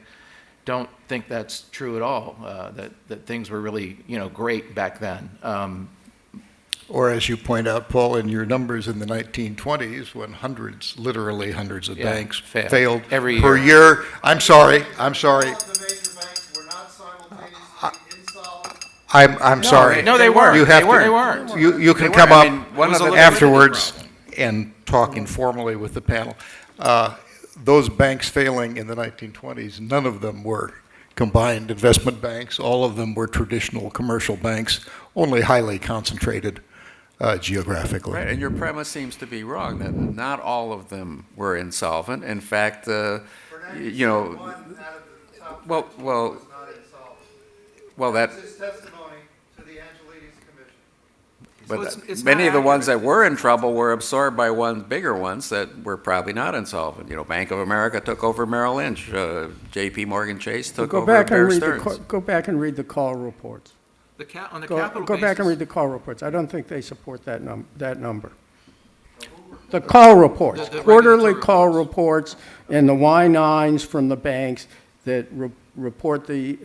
Speaker 1: don't think that's true at all, that things were really, great back then.
Speaker 3: Or as you point out, Paul, in your numbers in the 1920s, when literally hundreds of banks failed
Speaker 1: every
Speaker 3: per year. I'm sorry.
Speaker 10: The major banks were not simultaneously insolvent.
Speaker 3: I'm sorry.
Speaker 1: No, they weren't.
Speaker 3: They
Speaker 1: weren't.
Speaker 3: You can
Speaker 1: They
Speaker 3: come
Speaker 1: weren't.
Speaker 3: up
Speaker 1: I mean, one of the
Speaker 3: afterwards and talk informally with the panel. Those banks failing in the 1920s, none of them were combined investment banks. All of them were traditional commercial banks, only highly concentrated geographically.
Speaker 2: Right, and your premise seems to be wrong, that not all of them were insolvent. In fact, well, that.
Speaker 10: That's his testimony to the Angelides Commission.
Speaker 2: But
Speaker 1: So it's
Speaker 2: many
Speaker 1: not
Speaker 2: of the ones that
Speaker 1: accurate.
Speaker 2: were in trouble were absorbed by bigger ones that were probably not insolvent. Bank of America took over Merrill Lynch. J.P. Morgan Chase took over Bear Stearns.
Speaker 5: Go back and read the call reports.
Speaker 1: On the
Speaker 5: Go
Speaker 1: capital
Speaker 5: back and
Speaker 1: basis-
Speaker 5: read the call reports. I don't think they support that number. The call reports,
Speaker 1: The
Speaker 5: quarterly
Speaker 1: regulatory
Speaker 5: call reports, and the Y-9s from the banks that report the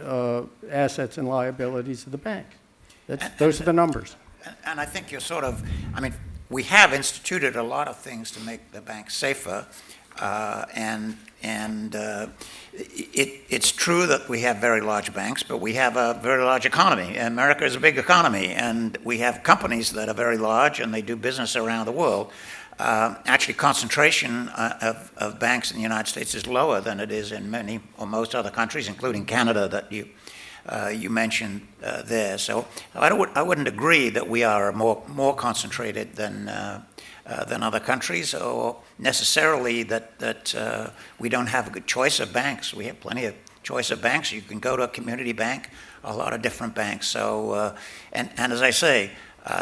Speaker 5: assets and liabilities of the bank. Those are the numbers.
Speaker 4: And I think we have instituted a lot of things to make the banks safer, and it's true that we have very large banks, but we have a very large economy. America is a big economy, and we have companies that are very large, and they do business around the world. Actually, concentration of banks in the United States is lower than it is in many or most other countries, including Canada that you mentioned there. So I wouldn't agree that we are more concentrated than other countries, or necessarily that we don't have a good choice of banks. We have plenty of choice of banks. You can go to a community bank, a lot of different banks. So, and as I say,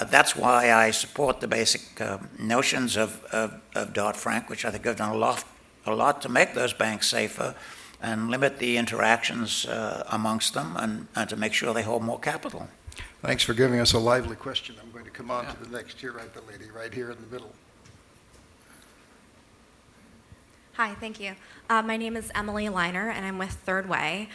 Speaker 4: that's why I support the basic notions of Dodd-Frank, which I think have done a lot to make those banks safer and limit the interactions amongst them, and to make sure they hold more capital.
Speaker 3: Thanks for giving us a lively question. I'm going to come on to the next here, right, the lady right here in the middle.
Speaker 11: Hi, thank you. My name is Emily Liner, and I'm with Third Way.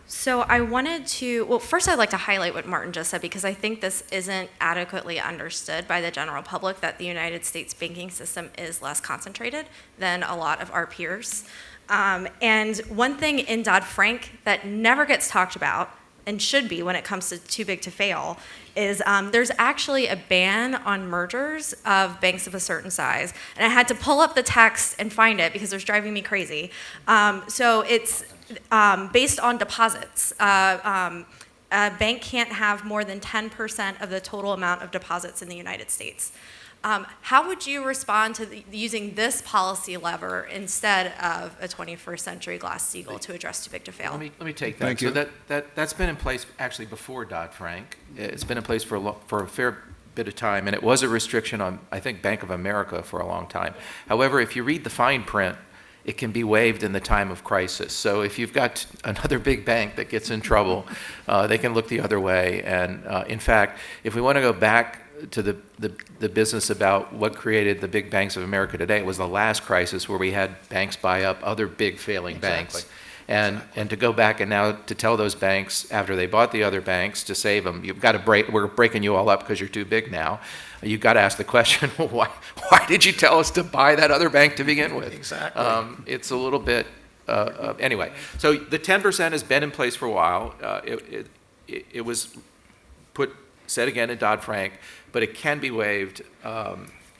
Speaker 11: So I wanted to, well, first I'd like to highlight what Martin just said, because I think this isn't adequately understood by the general public, that the United States banking system is less concentrated than a lot of our peers. And one thing in Dodd-Frank that never gets talked about, and should be when it comes to too big to fail, is there's actually a ban on mergers of banks of a certain size. And I had to pull up the text and find it because it was driving me crazy. So it's based on deposits. A bank can't have more than 10% of the total amount of deposits in the United States. How would you respond to using this policy lever instead of a 21st century Glass-Steagall to address too big to fail?
Speaker 1: Let me take that.
Speaker 3: Thank you.
Speaker 1: So that's been in place actually before Dodd-Frank. It's been in place for a fair bit of time, and it was a restriction on, I think, Bank of America for a long time. However, if you read the fine print, it can be waived in the time of crisis. So if you've got another big bank that gets in trouble, they can look the other way. And in fact, if we want to go back to the business about what created the big banks of America today, it was the last crisis where we had banks buy up other big failing banks. And to go back and now to tell those banks, after they bought the other banks, to save them, you've got to we're breaking you all up because you're too big now. You've got to ask the question, well, why did you tell us to buy that other bank to begin with?
Speaker 3: Exactly.
Speaker 1: It's a little bit, anyway. So the 10% has been in place for a while. It was said again in Dodd-Frank, but it can be waived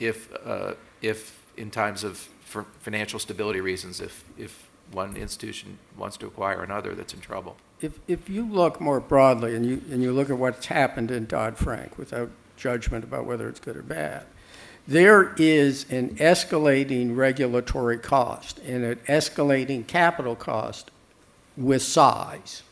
Speaker 1: if in times of for financial stability reasons, if one institution wants to acquire another that's in trouble.
Speaker 5: If you look more broadly and you look at what's happened in Dodd-Frank without judgment about whether it's good or bad, there is an escalating regulatory cost and an escalating capital cost with size.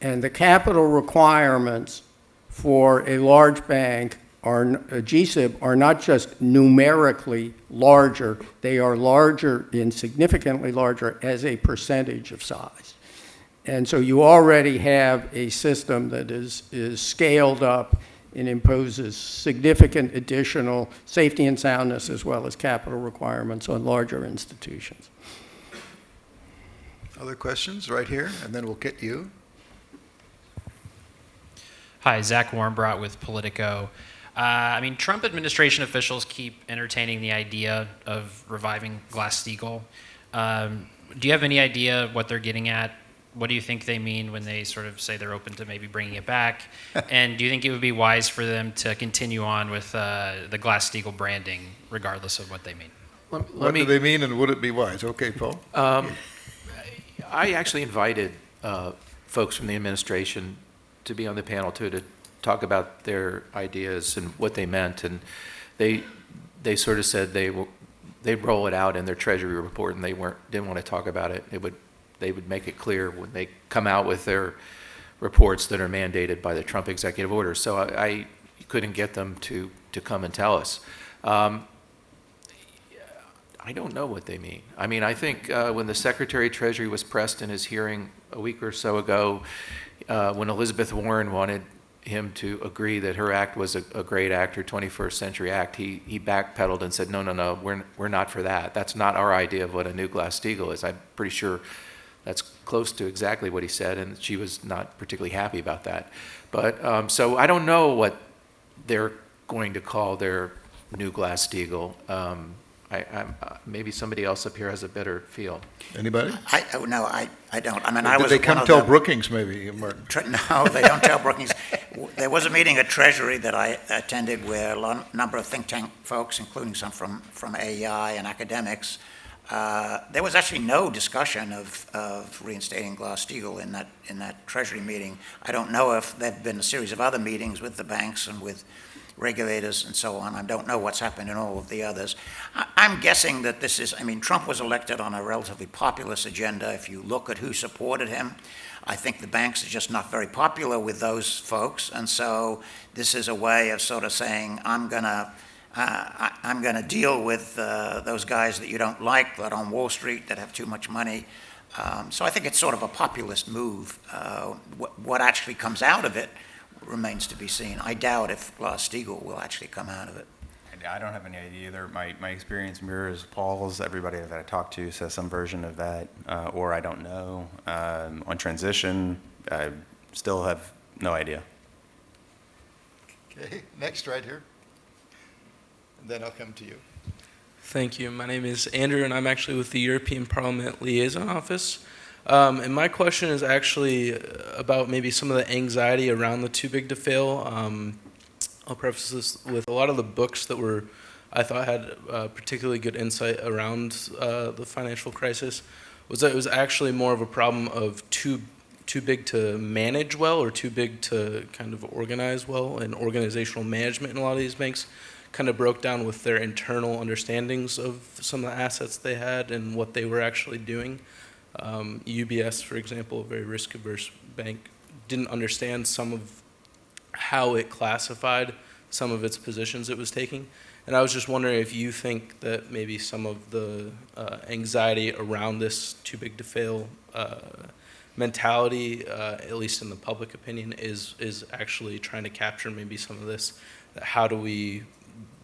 Speaker 5: And the capital requirements for a large bank a GSIB are not just numerically larger, they are larger and significantly larger as a percentage of size. And so you already have a system that is scaled up and imposes significant additional safety and soundness as well as capital requirements on larger institutions.
Speaker 3: Other questions right here, and then we'll get you.
Speaker 12: Hi, Zach Warmbrough with Politico. Trump administration officials keep entertaining the idea of reviving Glass-Steagall. Do you have any idea what they're getting at? What do you think they mean when they sort of say they're open to maybe bringing it back? And do you think it would be wise for them to continue on with the Glass-Steagall branding, regardless of what they mean?
Speaker 3: What do they mean, and would it be wise? Okay, Paul.
Speaker 1: I actually invited folks from the administration to be on the panel too, to talk about their ideas and what they meant, and they sort of said they'd roll it out in their Treasury report, and they didn't want to talk about it. They would make it clear when they come out with their reports that are mandated by the Trump executive order. So I couldn't get them to come and tell us. I don't know what they mean. I mean, I think when the Secretary of Treasury was pressed in his hearing a week or so ago, when Elizabeth Warren wanted him to agree that her act was a great act, her 21st Century Act, he backpedaled and said, no, we're not for that. That's not our idea of what a new Glass-Steagall is. I'm pretty sure that's close to exactly what he said, and she was not particularly happy about that. But so I don't know what they're going to call their new Glass-Steagall. Maybe somebody else up here has a better feel.
Speaker 3: Anybody?
Speaker 4: No, I don't. I mean,
Speaker 3: Did they come tell Brookings, maybe, Martin?
Speaker 4: No, they don't tell Brookings. There was a meeting at Treasury that I attended where a number of think tank folks, including some from AEI and academics, there was actually no discussion of reinstating Glass-Steagall in that Treasury meeting. I don't know if there have been a series of other meetings with the banks and with regulators and so on. I don't know what's happened in all of the others. I'm guessing that this is, Trump was elected on a relatively populist agenda. If you look at who supported him, I think the banks are just not very popular with those folks. And so this is a way of sort of saying, I'm gonna deal with those guys that you don't like, that on Wall Street, that have too much money. So I think it's sort of a populist move. What actually comes out of it remains to be seen. I doubt if Glass-Steagall will actually come out of it.
Speaker 6: I don't have any idea either. My experience mirrors Paul's. Everybody that I talk to says some version of that, or I don't know. On transition, I still have no idea.
Speaker 3: Okay, next right here. And then I'll come to you.
Speaker 13: Thank you. My name is Andrew, and I'm actually with the European Parliament Liaison Office. And my question is actually about maybe some of the anxiety around the too big to fail. I'll preface this with a lot of the books that I thought had particularly good insight around the financial crisis was that it was actually more of a problem of too big to manage well or too big to kind of organize well, and organizational management in a lot of these banks kind of broke down with their internal understandings of some of the assets they had and what they were actually doing. UBS, for example, a very risk-averse bank, didn't understand some of how it classified some of its positions it was taking. And I was just wondering if you think that maybe some of the anxiety around this too big to fail mentality, at least in the public opinion, is actually trying to capture maybe some of this. How do we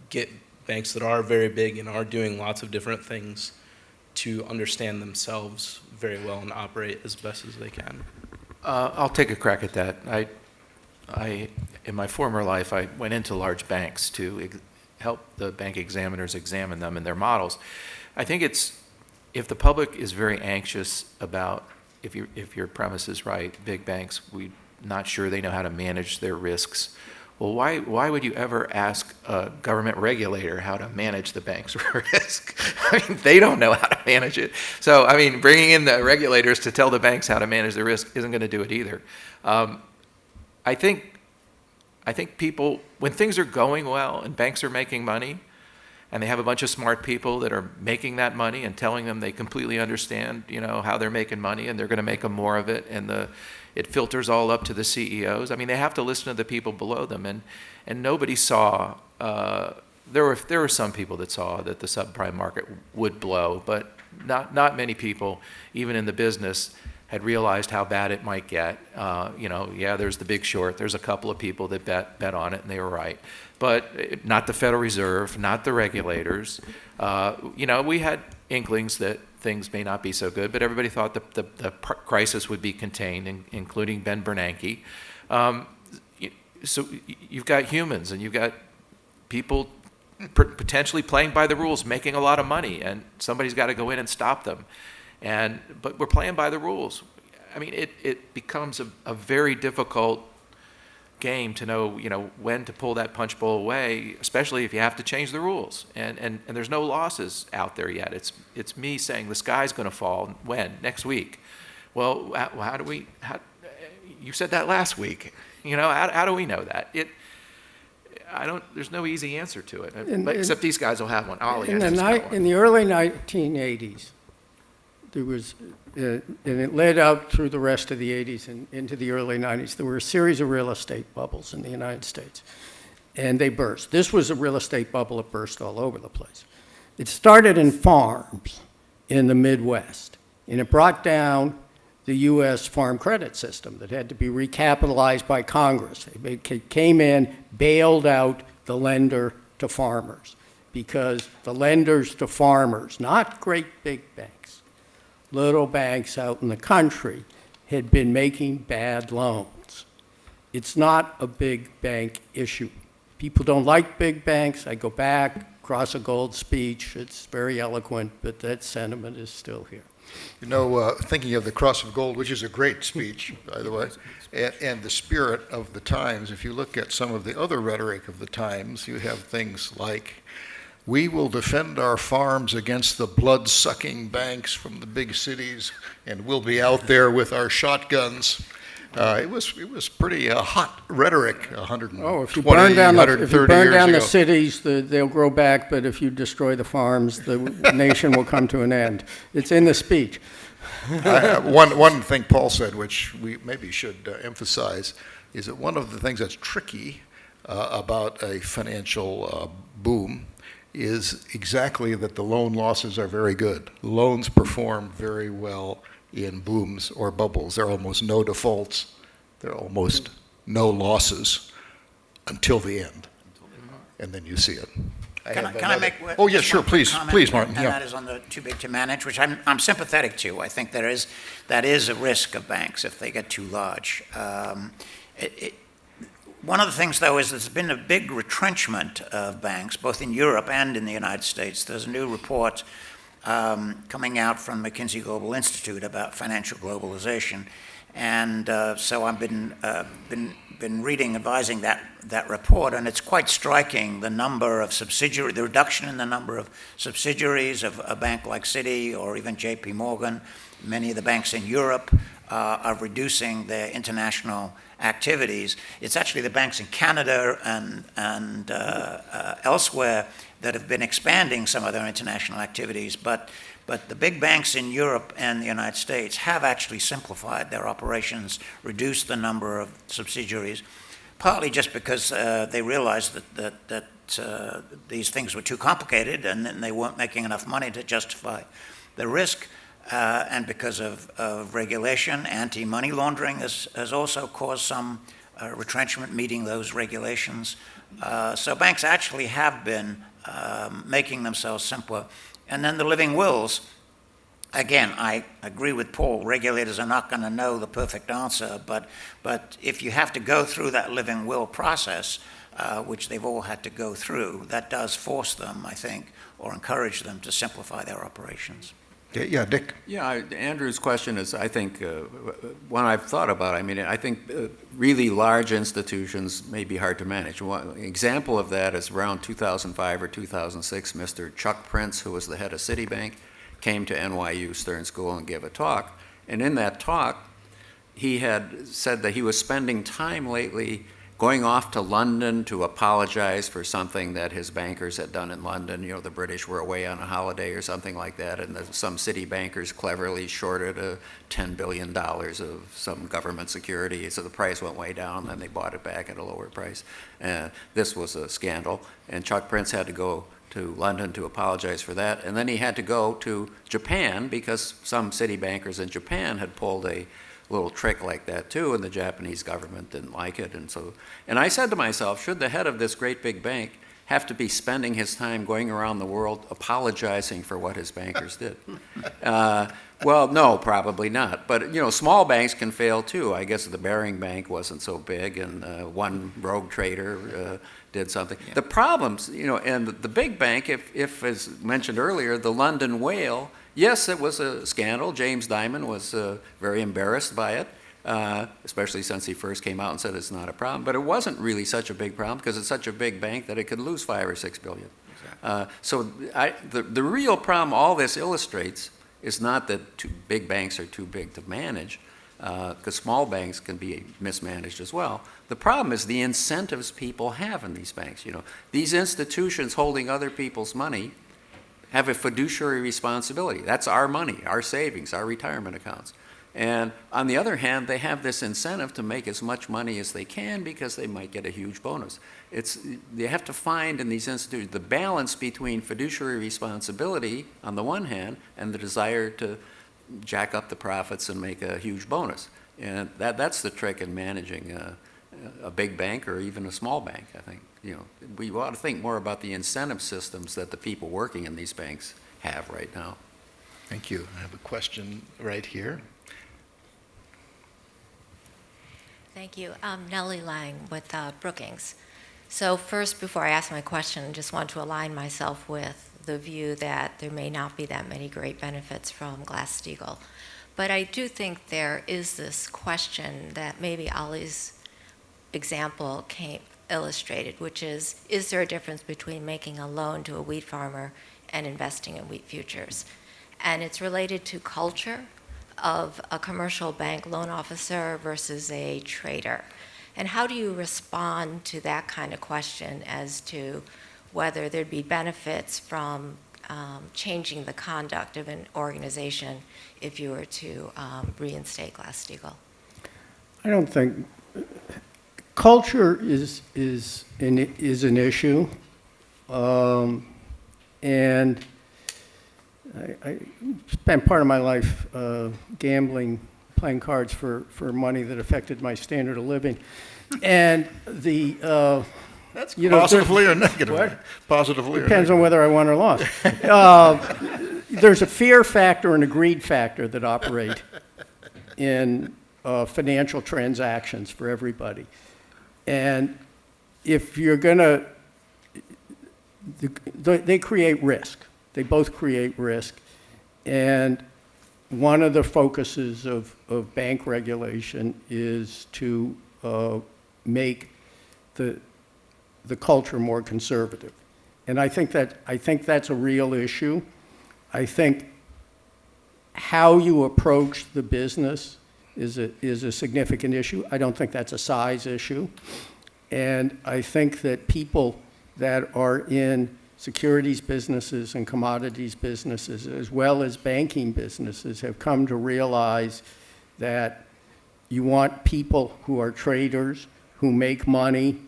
Speaker 13: get banks that are very big and are doing lots of different things to understand themselves very well and operate as best as they can?
Speaker 1: I'll take a crack at that. In my former life, I went into large banks to help the bank examiners examine them and their models. I think if the public is very anxious about, if your premise is right, big banks, we're not sure they know how to manage their risks. Well, why would you ever ask a government regulator how to manage the bank's risk? I mean, they don't know how to manage it. So, I mean, bringing in the regulators to tell the banks how to manage their risk isn't going to do it either. I think people, when things are going well and banks are making money, and they have a bunch of smart people that are making that money and telling them they completely understand, how they're making money, and they're going to make them more of it, and it filters all up to the CEOs. I mean, they have to listen to the people below them, and nobody saw. There were some people that saw that the subprime market would blow, but not many people, even in the business, had realized how bad it might get. There's the Big Short. There's a couple of people that bet on it, and they were right. But not the Federal Reserve, not the regulators. We had inklings that things may not be so good, but everybody thought the crisis would be contained, including Ben Bernanke. So you've got humans, and you've got people potentially playing by the rules, making a lot of money, and somebody's got to go in and stop them. But we're playing by the rules. I mean, it becomes a very difficult game to know, when to pull that punch bowl away, especially if you have to change the rules. And there's no losses out there yet. It's me saying the sky's going to fall. When? Next week. Well, how do we? You said that last week. How do we know that? There's no easy answer to it. Except these guys will have one. Ollie has one.
Speaker 5: In the early 1980s, there was, and it led out through the rest of the 80s and into the early 90s, there were a series of real estate bubbles in the United States, and they burst. This was a real estate bubble that burst all over the place. It started in farms in the Midwest, and it brought down the U.S. farm credit system that had to be recapitalized by Congress. It came in, bailed out the lender to farmers, because the lenders to farmers, not great big banks, little banks out in the country, had been making bad loans. It's not a big bank issue. People don't like big banks. I go back, Cross of Gold speech. It's very eloquent, but that sentiment is still here.
Speaker 3: Thinking of the Cross of Gold, which is a great speech, by the way, and the spirit of the times, if you look at some of the other rhetoric of the times, you have things like, "We will defend our farms against the blood-sucking banks from the big cities, and we'll be out there with our shotguns." It was pretty hot rhetoric 120,
Speaker 5: if you burn down
Speaker 3: 130 years ago.
Speaker 5: the cities, they'll grow back, but if you destroy the farms, the nation will come to an end. It's in the speech.
Speaker 3: One thing Paul said, which we maybe should emphasize, is that one of the things that's tricky about a financial boom is exactly that the loan losses are very good. Loans perform very well in booms or bubbles. There are almost no defaults. There are almost no losses until the end. And then you see it.
Speaker 4: Can I make
Speaker 3: Oh, yes, sure, please, Martin.
Speaker 4: And that is on the too big to manage, which I'm sympathetic to. I think that is a risk of banks if they get too large. One of the things, though, is there's been a big retrenchment of banks, both in Europe and in the United States. There's a new report coming out from McKinsey Global Institute about financial globalization, and so I've been reading, advising that report, and it's quite striking the reduction in the number of subsidiaries of a bank like Citi or even J.P. Morgan. Many of the banks in Europe are reducing their international activities. It's actually the banks in Canada and elsewhere that have been expanding some of their international activities, but the big banks in Europe and the United States have actually simplified their operations, reduced the number of subsidiaries, partly just because they realized that these things were too complicated and then they weren't making enough money to justify the risk. And because of regulation, anti-money laundering has also caused some retrenchment meeting those regulations. So banks actually have been making themselves simpler. And then the living wills again, I agree with Paul. Regulators are not going to know the perfect answer, but if you have to go through that living will process, which they've all had to go through, that does force them, I think, or encourage them to simplify their operations.
Speaker 3: Yeah, Dick.
Speaker 2: Yeah, Andrew's question is, I think, one I've thought about. I mean, I think really large institutions may be hard to manage. One example of that is around 2005 or 2006, Mr. Chuck Prince, who was the head of Citibank, came to NYU Stern School and gave a talk. And in that talk, he had said that he was spending time lately going off to London to apologize for something that his bankers had done in London. You know, the British were away on a holiday or something like that, and some city bankers cleverly shorted $10 billion of some government security, so the price went way down, and then they bought it back at a lower price. This was a scandal, and Chuck Prince had to go to London to apologize for that, and then he had to go to Japan because some city bankers in Japan had pulled a little trick like that too, and the Japanese government didn't like it. And I said to myself, should the head of this great big bank have to be spending his time going around the world apologizing for what his bankers did? Well, no, probably not. But, you know, small banks can fail too. I guess the Bearing Bank wasn't so big, and one rogue trader did something. Yeah. The problems, you know, and the big bank, if as mentioned earlier, the London whale, yes, it was a scandal. James Dimon was very embarrassed by it, especially since he first came out and said it's not a problem. But it wasn't really such a big problem because it's such a big bank that it could lose $5 or $6 billion. Exactly. So the real problem all this illustrates is not that big banks are too big to manage, because small banks can be mismanaged as well. The problem is the incentives people have in these banks. You know, these institutions holding other people's money have a fiduciary responsibility. That's our money, our savings, our retirement accounts. And on the other hand, they have this incentive to make as much money as they can because they might get a huge bonus. They have to find in these institutions the balance between fiduciary responsibility on the one hand and the desire to jack up the profits and make a huge bonus. And that's the trick in managing a big bank or even a small bank, I think. You know, we ought to think more about the incentive systems that the people working in these banks have right now.
Speaker 3: Thank you. I have a question right here.
Speaker 14: Thank you. Nellie Lang with Brookings. So first, before I ask my question, I just want to align myself with the view that there may not be that many great benefits from Glass-Steagall. But I do think there is this question that maybe Ali's example illustrated, which is there a difference between making a loan to a wheat farmer and investing in wheat futures? And it's related to culture of a commercial bank loan officer versus a trader. And how do you respond to that kind of question as to whether there'd be benefits from changing the conduct of an organization if you were to reinstate Glass-Steagall?
Speaker 5: I don't think culture is an issue, and I spent part of my life gambling, playing cards for money that affected my standard of living, and
Speaker 3: that's positively or negatively?
Speaker 5: What?
Speaker 3: Positively.
Speaker 5: Depends on whether I won or lost. There's a fear factor and a greed factor that operate in financial transactions for everybody. And if you're going to, they create risk. They both create risk. And one of the focuses of bank regulation is to make the culture more conservative. And I think that's a real issue. I think how you approach the business is a significant issue. I don't think that's a size issue. And I think that people that are in securities businesses and commodities businesses, as well as banking businesses, have come to realize that you want people who are traders, who make money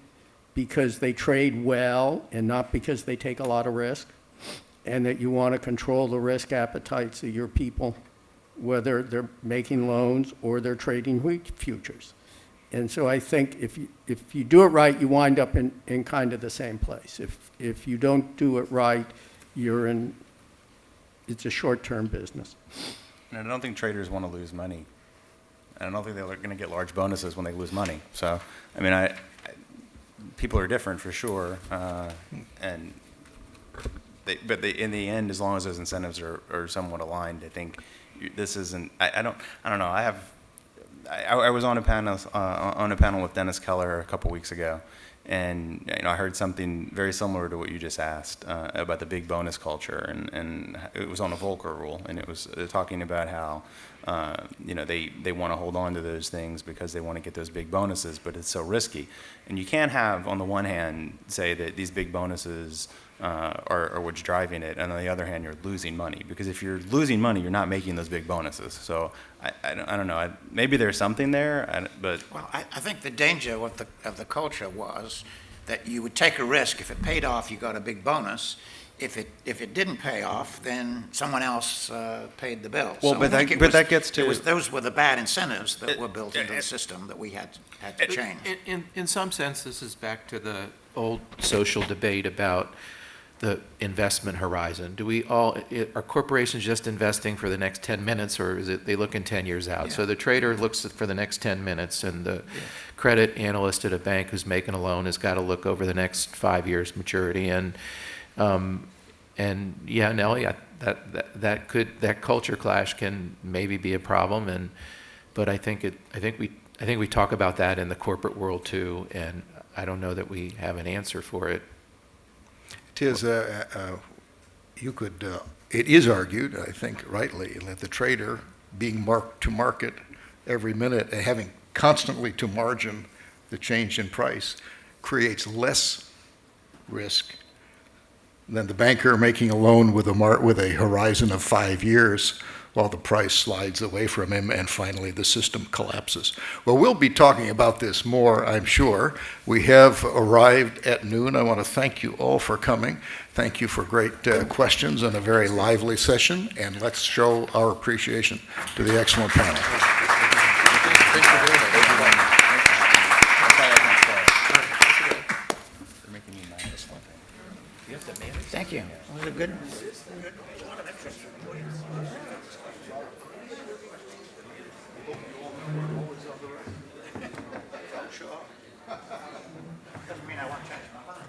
Speaker 5: because they trade well and not because they take a lot of risk, and that you want to control the risk appetites of your people, whether they're making loans or they're trading wheat futures. And so I think if you do it right, you wind up in kind of the same place. If you don't do it right, you're in it's a short-term business.
Speaker 6: And I don't think traders want to lose money. And I don't think they're going to get large bonuses when they lose money. So, I mean, people are different for sure. And in the end, as long as those incentives are somewhat aligned, I think this isn't. I don't know. I was on a panel with Dennis Keller a couple weeks ago, and I heard something very similar to what you just asked about the big bonus culture, and it was on a Volcker rule, and it was talking about how they want to hold on to those things because they want to get those big bonuses, but it's so risky, and you can't have on the one hand say that these big bonuses are what's driving it, and on the other hand, you're losing money. Because if you're losing money, you're not making those big bonuses. So I don't know. Maybe there's something there, but
Speaker 4: Well, I think the danger of the culture was that you would take a risk. If it paid off, you got a big bonus. If it didn't pay off, then someone else paid the bill.
Speaker 6: Well,
Speaker 4: So
Speaker 6: but
Speaker 4: I think
Speaker 6: that gets to
Speaker 4: those were the bad incentives that were built into the system that we had to change.
Speaker 1: In some sense, this is back to the old social debate about the investment horizon. Are corporations just investing for the next 10 minutes, or is it they look in 10 years out?
Speaker 4: Yeah.
Speaker 1: So the trader looks for the next 10 minutes, and the credit analyst at a bank who's making a loan has got to look over the next 5 years maturity. And yeah, Nellie, that culture clash can maybe be a problem, but I think we talk about that in the corporate world too, and I don't know that we have an answer for it.
Speaker 3: It is argued, I think rightly, that the trader being marked to market every minute and having constantly to margin the change in price creates less risk than the banker making a loan with a horizon of 5 years while the price slides away from him and finally the system collapses. Well, we'll be talking about this more, I'm sure. We have arrived at noon. I want to thank you all for coming. Thank you for great questions and a very lively session, and let's show our appreciation to the excellent panel.
Speaker 4: Thank you. Was it good? Doesn't mean I want to change my mind.